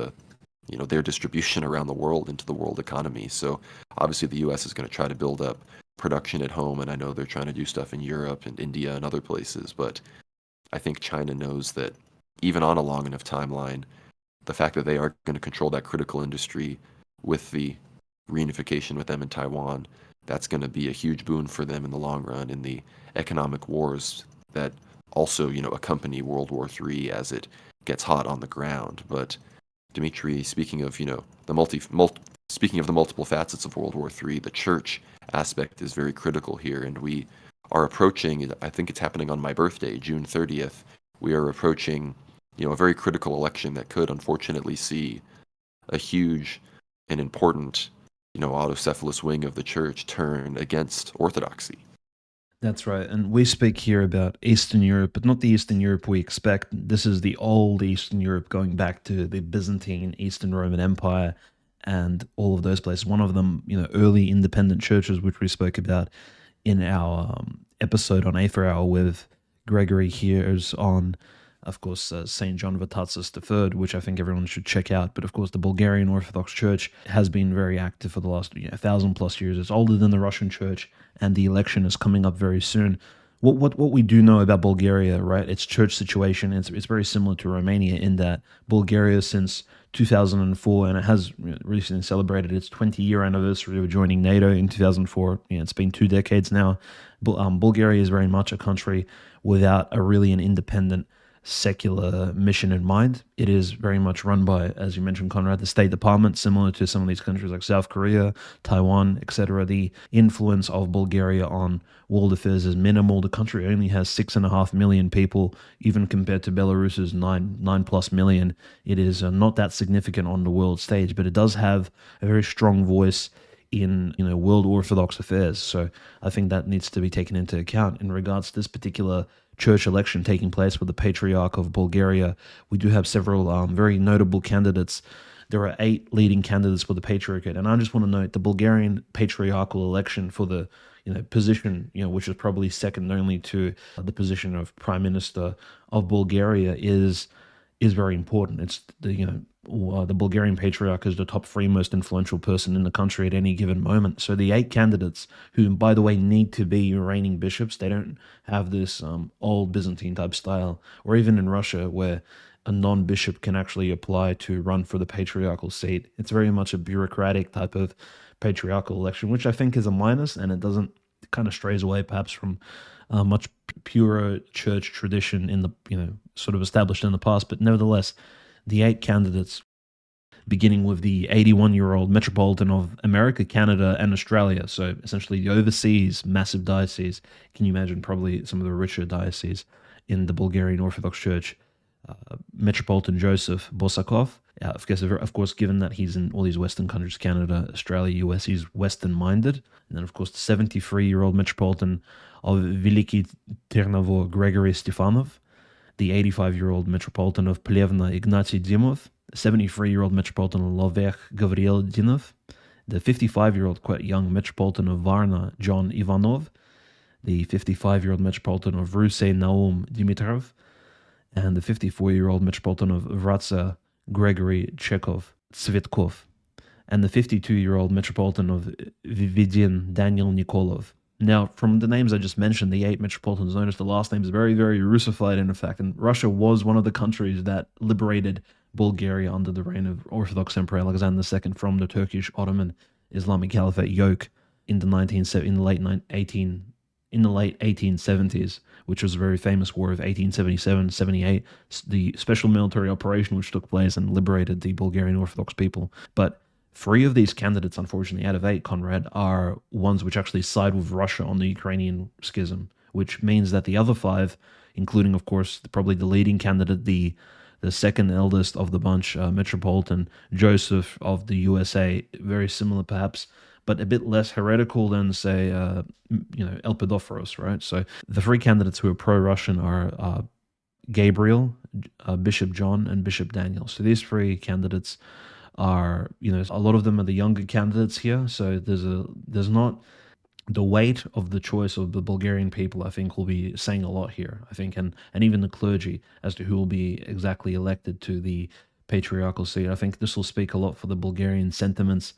their distribution around the world into the world economy. So obviously the U.S. is going to try to build up production at home, and I know they're trying to do stuff in Europe and India and other places, but I think China knows that even on a long enough timeline, the fact that they are going to control that critical industry with the reunification with them in Taiwan, that's going to be a huge boon for them in the long run in the economic wars that also, accompany World War III as it gets hot on the ground. But Dimitri, speaking of, speaking of the multiple facets of World War III, the church aspect is very critical here, and we are approaching, I think it's happening on my birthday, June 30th, we are approaching, a very critical election that could unfortunately see a huge and important, autocephalous wing of the church turn against orthodoxy. That's right. And we speak here about Eastern Europe, but not the Eastern Europe we expect. This is the old Eastern Europe going back to the Byzantine Eastern Roman Empire and all of those places. One of them, early independent churches, which we spoke about in our episode on Aether Hour with Gregory here, is on, of course, St. John Vatatsis III, which I think everyone should check out. But of course, the Bulgarian Orthodox Church has been very active for the last 1,000+ years. It's older than the Russian Church, and the election is coming up very soon. What we do know about Bulgaria, right? Its church situation, it's very similar to Romania in that Bulgaria since 2004, and it has recently celebrated its 20-year anniversary of joining NATO in 2004. It's been 2 decades now. Bulgaria is very much a country without an independent secular mission in mind. It is very much run by, as you mentioned, Conrad, the State Department, similar to some of these countries like South Korea, Taiwan, etc. The influence of Bulgaria on world affairs is minimal. The country only has 6.5 million people, even compared to Belarus's 9+ million. It is not that significant on the world stage, but it does have a very strong voice in world Orthodox affairs. So I think that needs to be taken into account in regards to this particular church election taking place with the Patriarch of Bulgaria. We do have several very notable candidates. There are 8 leading candidates for the Patriarchate, and I just want to note the Bulgarian patriarchal election for the position, which is probably second only to the position of Prime Minister of Bulgaria, is very important. It's the Bulgarian Patriarch is the top 3 most influential person in the country at any given moment. So the 8 candidates, who, by the way, need to be reigning bishops, they don't have this old Byzantine type style, or even in Russia where a non-bishop can actually apply to run for the patriarchal seat. It's very much a bureaucratic type of patriarchal election, which I think is a minus, and it kind of strays away perhaps from much purer church tradition in the sort of established in the past. But nevertheless, the 8 candidates, beginning with the 81-year-old Metropolitan of America, Canada, and Australia, so essentially the overseas massive diocese. Can you imagine probably some of the richer dioceses in the Bulgarian Orthodox Church? Metropolitan Joseph Bosakov. Of course, given that he's in all these Western countries, Canada, Australia, US, he's Western-minded. And then, of course, the 73-year-old Metropolitan of Veliki Ternavo, Gregory Stefanov, the 85-year-old Metropolitan of Plevna, Ignacy Dimov, the 73-year-old Metropolitan of Lovech, Gavril Dinov, the 55-year-old, quite young Metropolitan of Varna, John Ivanov, the 55-year-old Metropolitan of Rusey, Naum Dimitrov, and the 54-year-old Metropolitan of Vratsa, Gregory Chekhov Tsvetkov, and the 52-year-old Metropolitan of Vidin, Daniel Nikolov. Now, from the names I just mentioned, the 8 metropolitans, notice the last name is very, very Russified in effect, and Russia was one of the countries that liberated Bulgaria under the reign of Orthodox Emperor Alexander II from the Turkish Ottoman Islamic Caliphate yoke in the late 18 in the late 1870s, which was a very famous war of 1877-78, the special military operation which took place and liberated the Bulgarian Orthodox people. But three of these candidates, unfortunately, out of eight, Conrad, are ones which actually side with Russia on the Ukrainian schism, which means that the other five, including, of course, probably the leading candidate, the second eldest of the bunch, Metropolitan Joseph of the USA, very similar perhaps, but a bit less heretical than, say, Elpidophoros, right? So the three candidates who are pro-Russian are Gabriel, Bishop John, and Bishop Daniel. So these three candidates are, a lot of them are the younger candidates here. So there's not the weight of the choice of the Bulgarian people, I think, will be saying a lot here. I think, and even the clergy as to who will be exactly elected to the patriarchal seat. I think this will speak a lot for the Bulgarian sentiments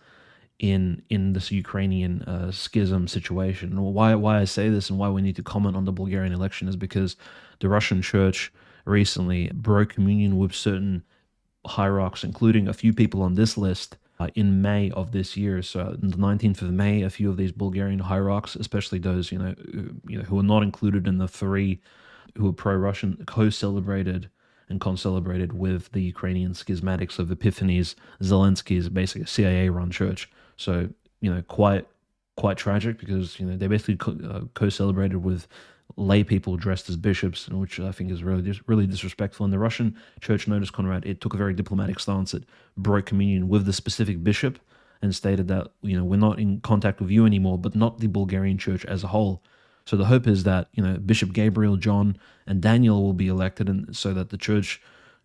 in this Ukrainian schism situation. Why I say this and why we need to comment on the Bulgarian election is because the Russian church recently broke communion with certain hierarchs, including a few people on this list, in May of this year. So on the 19th of May, a few of these Bulgarian hierarchs, especially those who are not included in the three who are pro-Russian, co-celebrated and concelebrated with the Ukrainian schismatics of Epiphanes Zelensky's basically CIA-run church. So quite tragic because they basically co-celebrated with lay people dressed as bishops, which I think is really disrespectful. And the Russian church, notice, Conrad, it took a very diplomatic stance. It broke communion with the specific bishop and stated that we're not in contact with you anymore, but not the Bulgarian church as a whole. So the hope is that Bishop Gabriel, John, and Daniel will be elected, and so that the church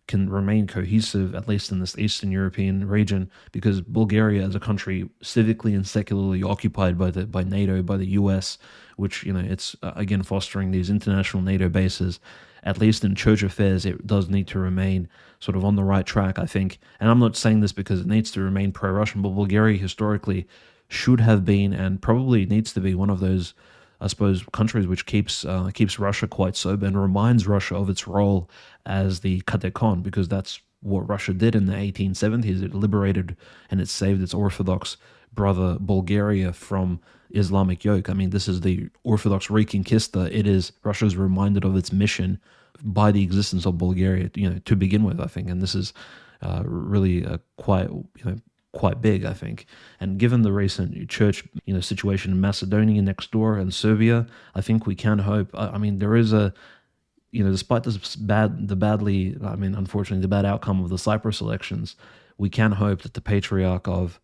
can remain cohesive, at least in this Eastern European region, because Bulgaria as a country, civically and secularly occupied by NATO, by the US, which it's again fostering these international NATO bases. At least in church affairs, it does need to remain sort of on the right track, I think. And I'm not saying this because it needs to remain pro-Russian, but Bulgaria historically should have been and probably needs to be one of those, I suppose, countries which keeps Russia quite sober and reminds Russia of its role as the Katekon, because that's what Russia did in the 1870s. It liberated and it saved its Orthodox brother Bulgaria from Islamic yoke. I mean, this is the Orthodox Reconquista. It is Russia's reminded of its mission by the existence of Bulgaria, to begin with, I think. And this is really quite big, I think. And given the recent church, situation in Macedonia next door and Serbia, I think we can hope. I mean, there is despite unfortunately, the bad outcome of the Cyprus elections, we can hope that the patriarch of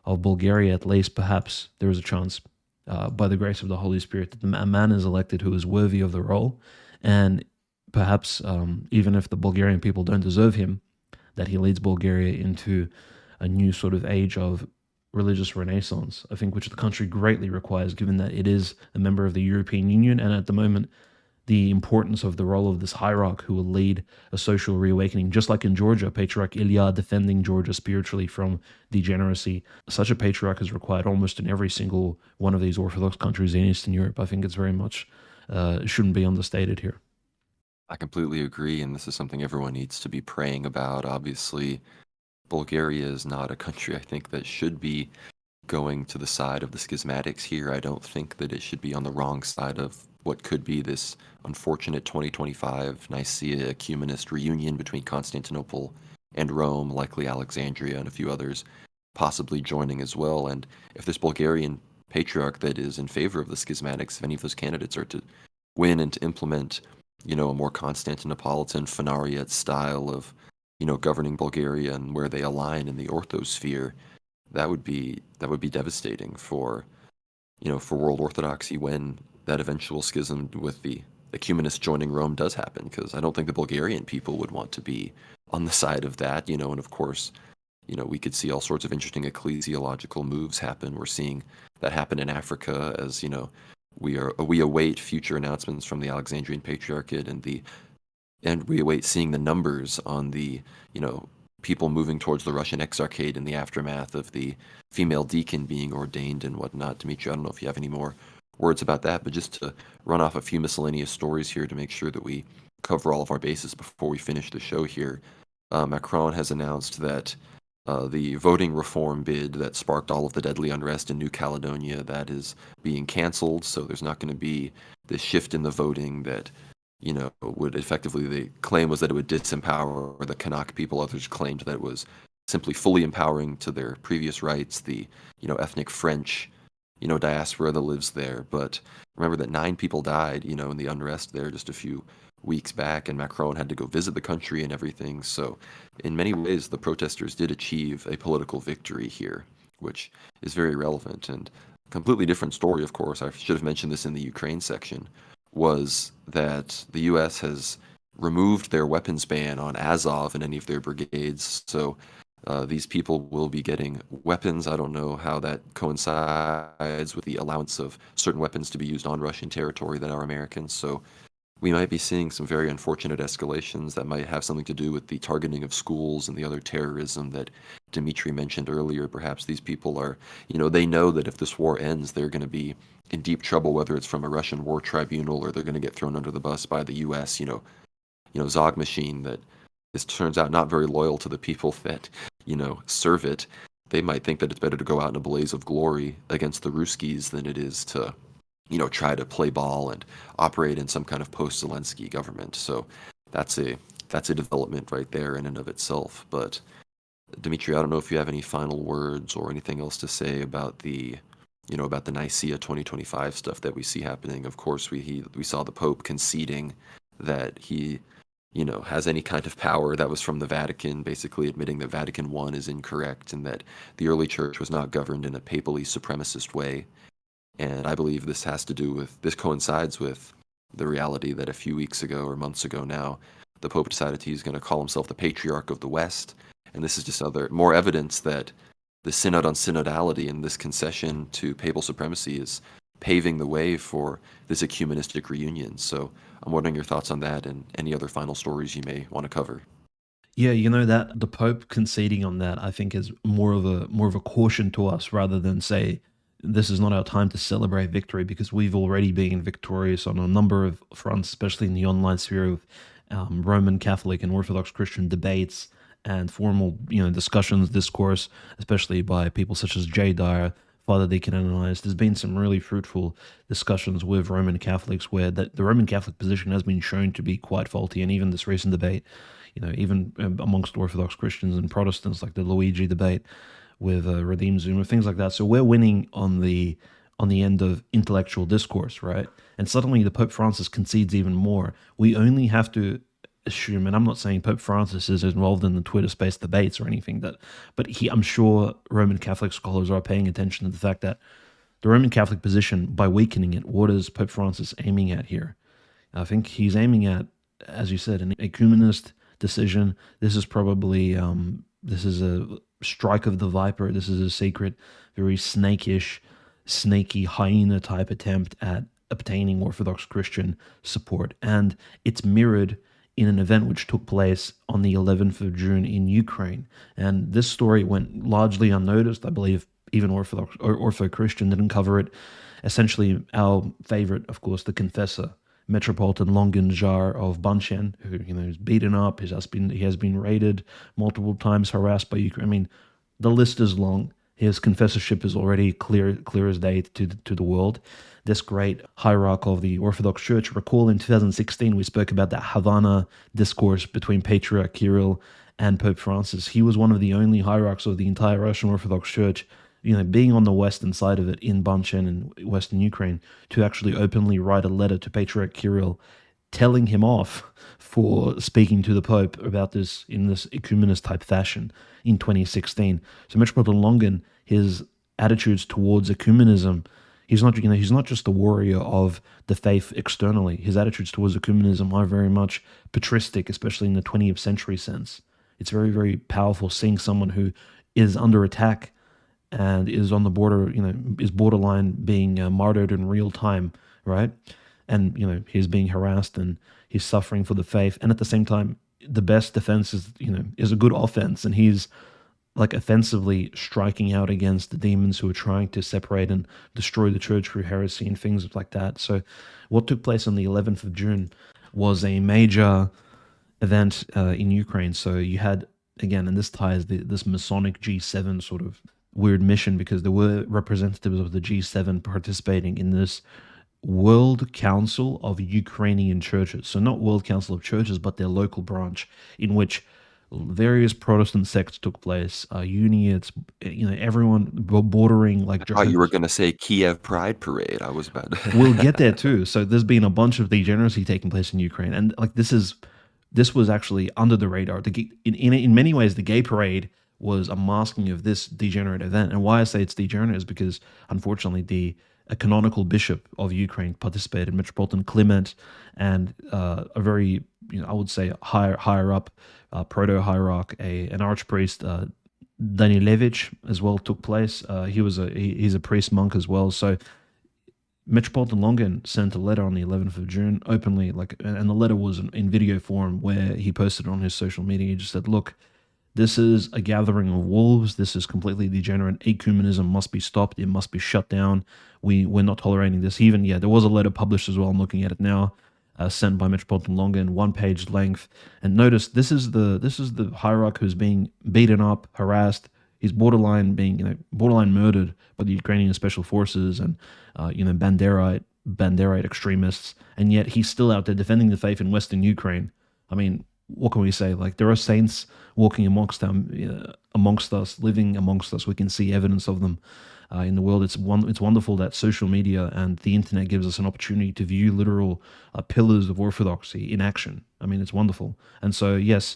Bulgaria, at least, perhaps there is a chance, by the grace of the Holy Spirit, that a man is elected who is worthy of the role, and perhaps even if the Bulgarian people don't deserve him, that he leads Bulgaria into a new sort of age of religious renaissance, I think, which the country greatly requires, given that it is a member of the European Union, and at the moment, the importance of the role of this hierarch who will lead a social reawakening, just like in Georgia, Patriarch Ilya defending Georgia spiritually from degeneracy. Such a patriarch is required almost in every single one of these Orthodox countries in Eastern Europe. I think it's very much, shouldn't be understated here. I completely agree, and this is something everyone needs to be praying about. Obviously, Bulgaria is not a country, I think, that should be going to the side of the schismatics here. I don't think that it should be on the wrong side of what could be this unfortunate 2025 Nicaea ecumenist reunion between Constantinople and Rome, likely Alexandria and a few others possibly joining as well. And if this Bulgarian patriarch that is in favor of the schismatics, if any of those candidates are to win and to implement, a more Constantinopolitan Phanariot style of, governing Bulgaria and where they align in the orthosphere, that would be devastating for world orthodoxy when that eventual schism with the ecumenist joining Rome does happen, because I don't think the Bulgarian people would want to be on the side of that, and of course, we could see all sorts of interesting ecclesiological moves happen. We're seeing that happen in Africa as, we await future announcements from the Alexandrian Patriarchate and we await seeing the numbers on the, people moving towards the Russian Exarchate in the aftermath of the female deacon being ordained and whatnot. Dimitri, I don't know if you have any more words about that, but just to run off a few miscellaneous stories here to make sure that we cover all of our bases before we finish the show here. Macron has announced that the voting reform bid that sparked all of the deadly unrest in New Caledonia, that is being canceled. So there's not going to be this shift in the voting that, would effectively, the claim was that it would disempower the Kanak people. Others claimed that it was simply fully empowering to their previous rights, the, ethnic French, diaspora that lives there. But remember that 9 people died, in the unrest there just a few weeks back, and Macron had to go visit the country and everything. So in many ways, the protesters did achieve a political victory here, which is very relevant. And completely different story, of course, I should have mentioned this in the Ukraine section, was that the U.S. has removed their weapons ban on Azov and any of their brigades. So these people will be getting weapons. I don't know how that coincides with the allowance of certain weapons to be used on Russian territory that are American. So we might be seeing some very unfortunate escalations that might have something to do with the targeting of schools and the other terrorism that Dimitri mentioned earlier. Perhaps these people are, they know that if this war ends, they're going to be in deep trouble, whether it's from a Russian war tribunal or they're going to get thrown under the bus by the U.S., Zog machine that this turns out not very loyal to the people that, serve it. They might think that it's better to go out in a blaze of glory against the Ruskies than it is to try to play ball and operate in some kind of post-Zelensky government. So that's a development right there in and of itself. But Dimitri, I don't know if you have any final words or anything else to say about the about the Nicaea 2025 stuff that we see happening. Of course, we saw the Pope conceding that he has any kind of power that was from the Vatican, basically admitting that Vatican I is incorrect and that the early church was not governed in a papally supremacist way. And I believe this coincides with the reality that a few weeks ago or months ago now, the Pope decided he's going to call himself the Patriarch of the West. And this is just more evidence that the synod on synodality and this concession to papal supremacy is paving the way for this ecumenistic reunion. So I'm wondering your thoughts on that and any other final stories you may want to cover. Yeah, that the Pope conceding on that, I think, is more of a caution to us rather than say this is not our time to celebrate victory, because we've already been victorious on a number of fronts, especially in the online sphere of Roman Catholic and Orthodox Christian debates and formal, discussions, discourse, especially by people such as Jay Dyer, Father Deacon Ananias. There's been some really fruitful discussions with Roman Catholics where the Roman Catholic position has been shown to be quite faulty, and even this recent debate, even amongst Orthodox Christians and Protestants, like the Luigi debate with Redeem Zuma, things like that. So we're winning on the end of intellectual discourse, right? And suddenly the Pope Francis concedes even more. We only have to assume, and I'm not saying Pope Francis is involved in the Twitter space debates or anything, but I'm sure Roman Catholic scholars are paying attention to the fact that the Roman Catholic position, by weakening it, what is Pope Francis aiming at here? I think he's aiming at, as you said, an ecumenist decision. This is probably this is a strike of the viper. This is a secret, very snaky hyena type attempt at obtaining Orthodox Christian support, and it's mirrored in an event which took place on the 11th of June in Ukraine. And this story went largely unnoticed. I believe even Ortho Christian didn't cover it. Essentially, our favorite, of course, the confessor, Metropolitan Longinjar of Banchen, who is beaten up. He has been raided multiple times, harassed by Ukraine. I mean, the list is long. His confessorship is already clear as day to the world. This great hierarch of the Orthodox Church. Recall in 2016 we spoke about that Havana discourse between Patriarch Kirill and Pope Francis. He was one of the only hierarchs of the entire Russian Orthodox Church, being on the western side of it in Banchen and western Ukraine, to actually openly write a letter to Patriarch Kirill telling him off for speaking to the Pope about this in this ecumenist type fashion in 2016. So Metropolitan Longin, his attitudes towards ecumenism, he's not just a warrior of the faith externally. His attitudes towards ecumenism are very much patristic, especially in the 20th century sense. It's very, very powerful seeing someone who is under attack and is on the border, is borderline being martyred in real time, right? And, he's being harassed and he's suffering for the faith. And at the same time, the best defense is a good offense. And he's like offensively striking out against the demons who are trying to separate and destroy the church through heresy and things like that. So what took place on the 11th of June was a major event in Ukraine. So you had again, and this ties this Masonic G7 sort of weird mission, because there were representatives of the G7 participating in this World Council of Ukrainian Churches. So not World Council of Churches, but their local branch, in which various Protestant sects took place, Uniates, everyone bordering like I thought you were Jehovah's. gonna say Kiev Pride Parade. I was about We'll get there to too. So there's been a bunch of degeneracy taking place in Ukraine, and like this was actually under the radar. In many ways, the gay parade was a masking of this degenerate event. And why I say it's degenerate is because, unfortunately, a canonical bishop of Ukraine participated, Metropolitan Clement, and a very, I would say, higher up, proto hierarch, an archpriest, Danilevich, as well, took place. He's a priest monk as well. So Metropolitan Longan sent a letter on the 11th of June openly, and the letter was in video form, where he posted on his social media. He just said, "Look, this is a gathering of wolves. This is completely degenerate. Ecumenism must be stopped. It must be shut down. We're not tolerating this." Even, yeah, there was a letter published as well. I'm looking at it now, sent by Metropolitan Longan, 1 page length. And notice this is the hierarch who's being beaten up, harassed. He's borderline murdered by the Ukrainian special forces and Banderite extremists, and yet he's still out there defending the faith in Western Ukraine. I mean, what can we say? Like, there are saints walking amongst us, living amongst us. We can see evidence of them in the world. It's wonderful that social media and the internet gives us an opportunity to view literal pillars of orthodoxy in action. I mean, it's wonderful. And so, yes,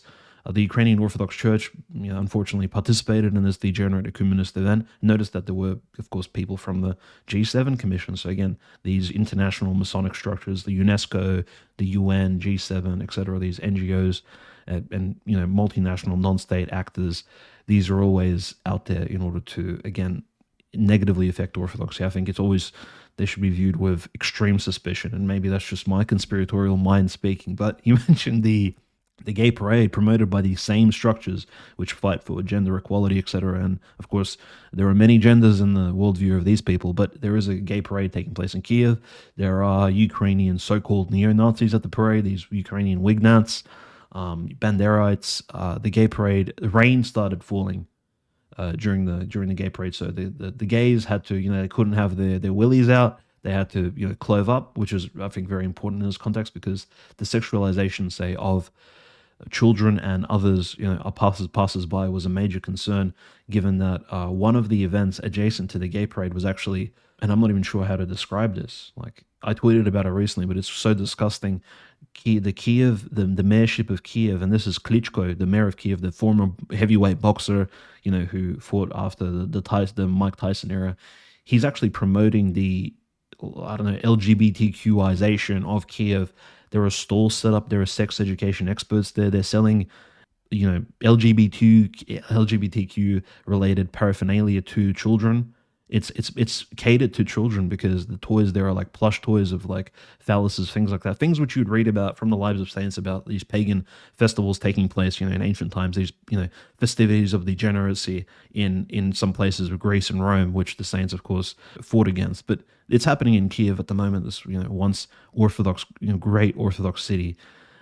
the Ukrainian Orthodox Church, unfortunately, participated in this degenerate ecumenist event. Notice that there were, of course, people from the G7 Commission. So again, these international Masonic structures, the UNESCO, the UN, G7, etc., these NGOs, and multinational non-state actors, these are always out there in order to, again, negatively affect orthodoxy. I think they should be viewed with extreme suspicion, and maybe that's just my conspiratorial mind speaking. But you mentioned the gay parade promoted by these same structures which fight for gender equality, etc. And of course, there are many genders in the worldview of these people, but there is a gay parade taking place in Kiev. There are Ukrainian so-called neo-Nazis at the parade, these Ukrainian Wignats, Banderites. The gay parade, rain started falling during the gay parade, so the gays had to, they couldn't have their willies out. They had to, clove up, which is, I think, very important in this context, because the sexualization, say, of children and others, passers-by, was a major concern, given that one of the events adjacent to the gay parade was actually, and I'm not even sure how to describe this. Like, I tweeted about it recently, but it's so disgusting. The mayorship of Kiev, and this is Klitschko, the mayor of Kiev, the former heavyweight boxer, who fought after the Mike Tyson era. He's actually promoting the, I don't know, LGBTQization of Kiev. There are stalls set up. There are sex education experts there. They're selling, LGBTQ related paraphernalia to children. It's catered to children, because the toys there are like plush toys of like phalluses, things like that, things which you'd read about from the lives of saints, about these pagan festivals taking place, in ancient times, these festivities of degeneracy in some places of Greece and Rome, which the saints, of course, fought against. But it's happening in Kiev at the moment, this once Orthodox, great Orthodox city.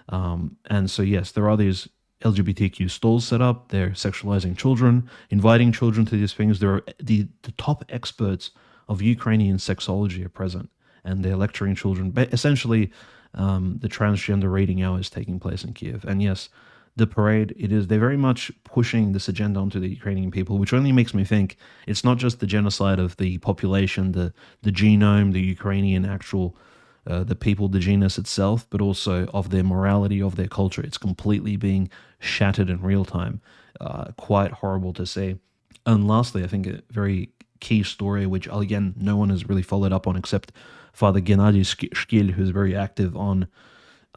And so, yes, there are these LGBTQ stalls set up. They're sexualizing children, inviting children to these things. There are the top experts of Ukrainian sexology are present, and they're lecturing children. But essentially, the transgender reading hour is taking place in Kiev. And yes, the parade, they're very much pushing this agenda onto the Ukrainian people, which only makes me think it's not just the genocide of the population, the genome, the Ukrainian actual, the people, the genus itself, but also of their morality, of their culture. It's completely being shattered in real time. Quite horrible to see. And lastly, I think a very key story, which again, no one has really followed up on except Father Gennady Shkil, who's very active on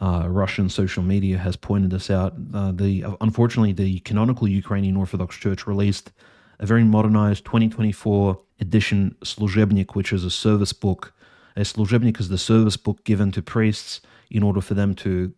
Russian social media, has pointed this out. Unfortunately, the canonical Ukrainian Orthodox Church released a very modernized 2024 edition Sluzhebnik, which is a service book. A Sluzhebnik is the service book given to priests in order for them to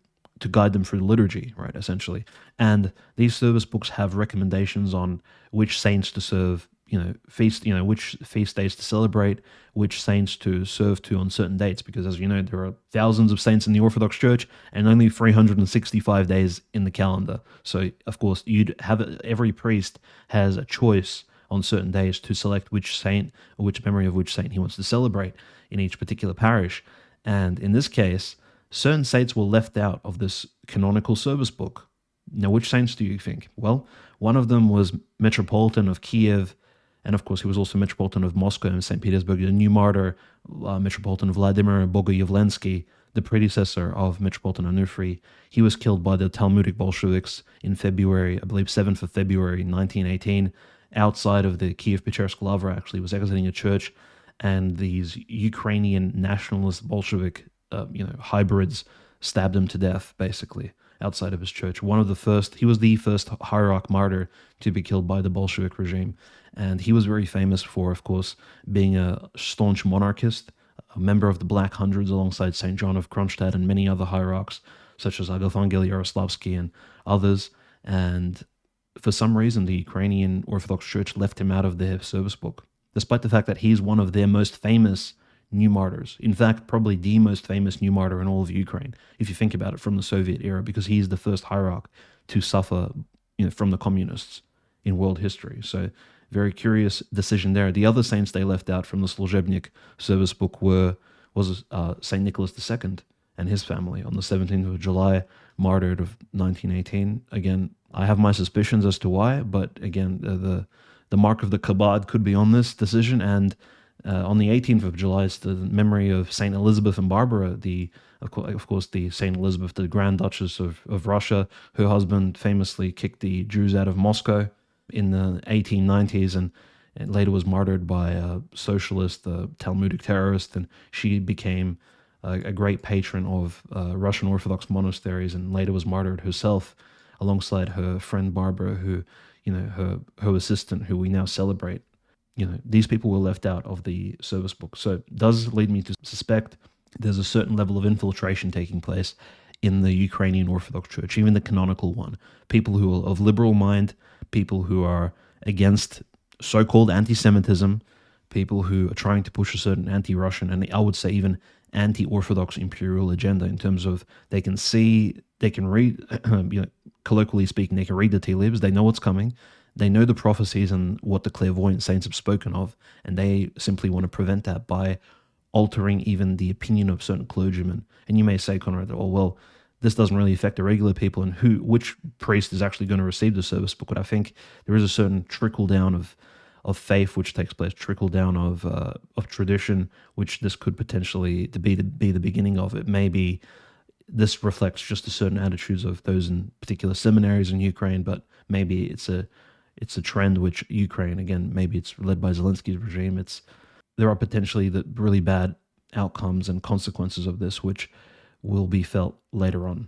guide them through the liturgy, right, essentially. And these service books have recommendations on which saints to serve, which feast days to celebrate, which saints to serve to on certain dates, because as you know, there are thousands of saints in the Orthodox Church and only 365 days in the calendar. So of course, you'd have every priest has a choice on certain days to select which saint or which memory of which saint he wants to celebrate in each particular parish. And in this case, certain saints were left out of this canonical service book. Now, which saints do you think? Well, one of them was Metropolitan of Kiev, and of course, he was also Metropolitan of Moscow and St. Petersburg, the new martyr, Metropolitan Vladimir Bogoyevlensky, the predecessor of Metropolitan Onufry. He was killed by the Talmudic Bolsheviks in February, I believe 7th of February 1918, outside of the Kiev-Pechersk Lavra. Actually was exiting a church, and these Ukrainian nationalist Bolshevik hybrids stabbed him to death, basically, outside of his church. He was the first hierarch martyr to be killed by the Bolshevik regime. And he was very famous for, of course, being a staunch monarchist, a member of the Black Hundreds alongside St. John of Kronstadt and many other hierarchs, such as Agafangel Yaroslavsky and others. And for some reason, the Ukrainian Orthodox Church left him out of their service book, despite the fact that he's one of their most famous new martyrs. In fact, probably the most famous new martyr in all of Ukraine, if you think about it, from the Soviet era, because he's the first hierarch to suffer from the communists in world history. So very curious decision there. The other saints they left out from the Sluzhebnik service book was Saint Nicholas II and his family on the 17th of July, martyred of 1918. Again, I have my suspicions as to why, but again, the mark of the Kabod could be on this decision. And on the 18th of July, it's the memory of Saint Elizabeth and Barbara, of course, the Saint Elizabeth, the Grand Duchess of Russia. Her husband famously kicked the Jews out of Moscow in the 1890s, and later was martyred by a socialist, a Talmudic terrorist, and she became a great patron of Russian Orthodox monasteries, and later was martyred herself alongside her friend Barbara, who, her assistant, who we now celebrate. These people were left out of the service book. So it does lead me to suspect there's a certain level of infiltration taking place in the Ukrainian Orthodox Church, even the canonical one. People who are of liberal mind, people who are against so-called anti-Semitism, people who are trying to push a certain anti-Russian, and I would say even anti-Orthodox imperial agenda, in terms of they can read, colloquially speaking, they can read the tea leaves, they know what's coming, they know the prophecies and what the clairvoyant saints have spoken of, and they simply want to prevent that by altering even the opinion of certain clergymen. And you may say, Conrad, oh, well, this doesn't really affect the regular people, and which priest is actually going to receive the service book. But I think there is a certain trickle down of faith which takes place, trickle down of tradition, which this could potentially be the beginning of. It may be this reflects just a certain attitudes of those in particular seminaries in Ukraine, but maybe it's a trend which Ukraine, again, maybe it's led by Zelensky's regime. There are potentially the really bad outcomes and consequences of this, which will be felt later on.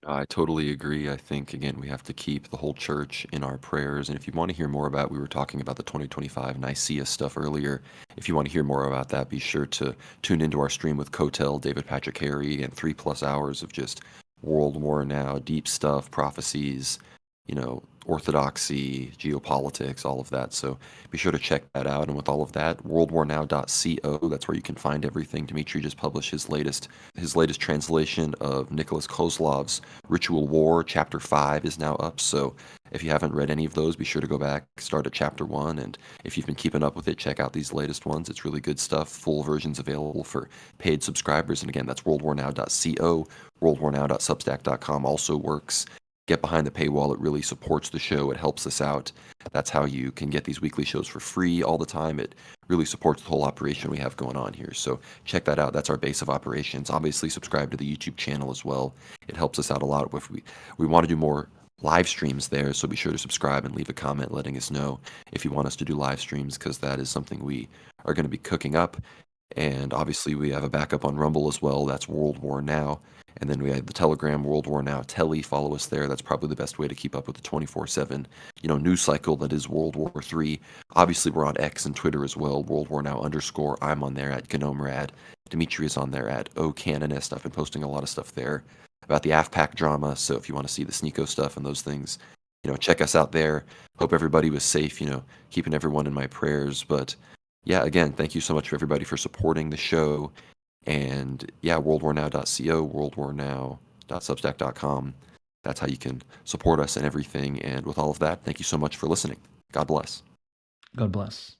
I totally agree. I think, again, we have to keep the whole church in our prayers. And if you want to hear more about, we were talking about the 2025 Nicaea stuff earlier. If you want to hear more about that, be sure to tune into our stream with Kotel, David Patrick Harry, and 3+ hours of just World War Now, deep stuff, prophecies, orthodoxy, geopolitics, all of that. So be sure to check that out. And with all of that, worldwarnow.co, that's where you can find everything. Dmitry just published his latest translation of Nicholas Kozlov's Ritual War. Chapter 5 is now up. So if you haven't read any of those, be sure to go back, start at chapter 1. And if you've been keeping up with it, check out these latest ones. It's really good stuff. Full versions available for paid subscribers. And again, that's worldwarnow.co. worldwarnow.substack.com also works. Get behind the paywall. It really supports the show. It helps us out. That's how you can get these weekly shows for free all the time. It really supports the whole operation we have going on here. So check that out. That's our base of operations. Obviously, subscribe to the YouTube channel as well. It helps us out a lot. If we want to do more live streams there, so be sure to subscribe and leave a comment letting us know if you want us to do live streams, because that is something we are going to be cooking up. And obviously, we have a backup on Rumble as well. That's World War Now. And then we have the Telegram, World War Now Telly. Follow us there. That's probably the best way to keep up with the 24/7, news cycle that is World War III. Obviously, we're on X and Twitter as well, World War Now _. I'm on there at GnomeRad. Dimitri is on there at OCanonist. I've been posting a lot of stuff there about the AFPAC drama. So if you want to see the Sneeko stuff and those things, check us out there. Hope everybody was safe, keeping everyone in my prayers. But yeah, again, thank you so much for everybody for supporting the show. And yeah, worldwarnow.co, worldwarnow.substack.com. That's how you can support us and everything. And with all of that, thank you so much for listening. God bless. God bless.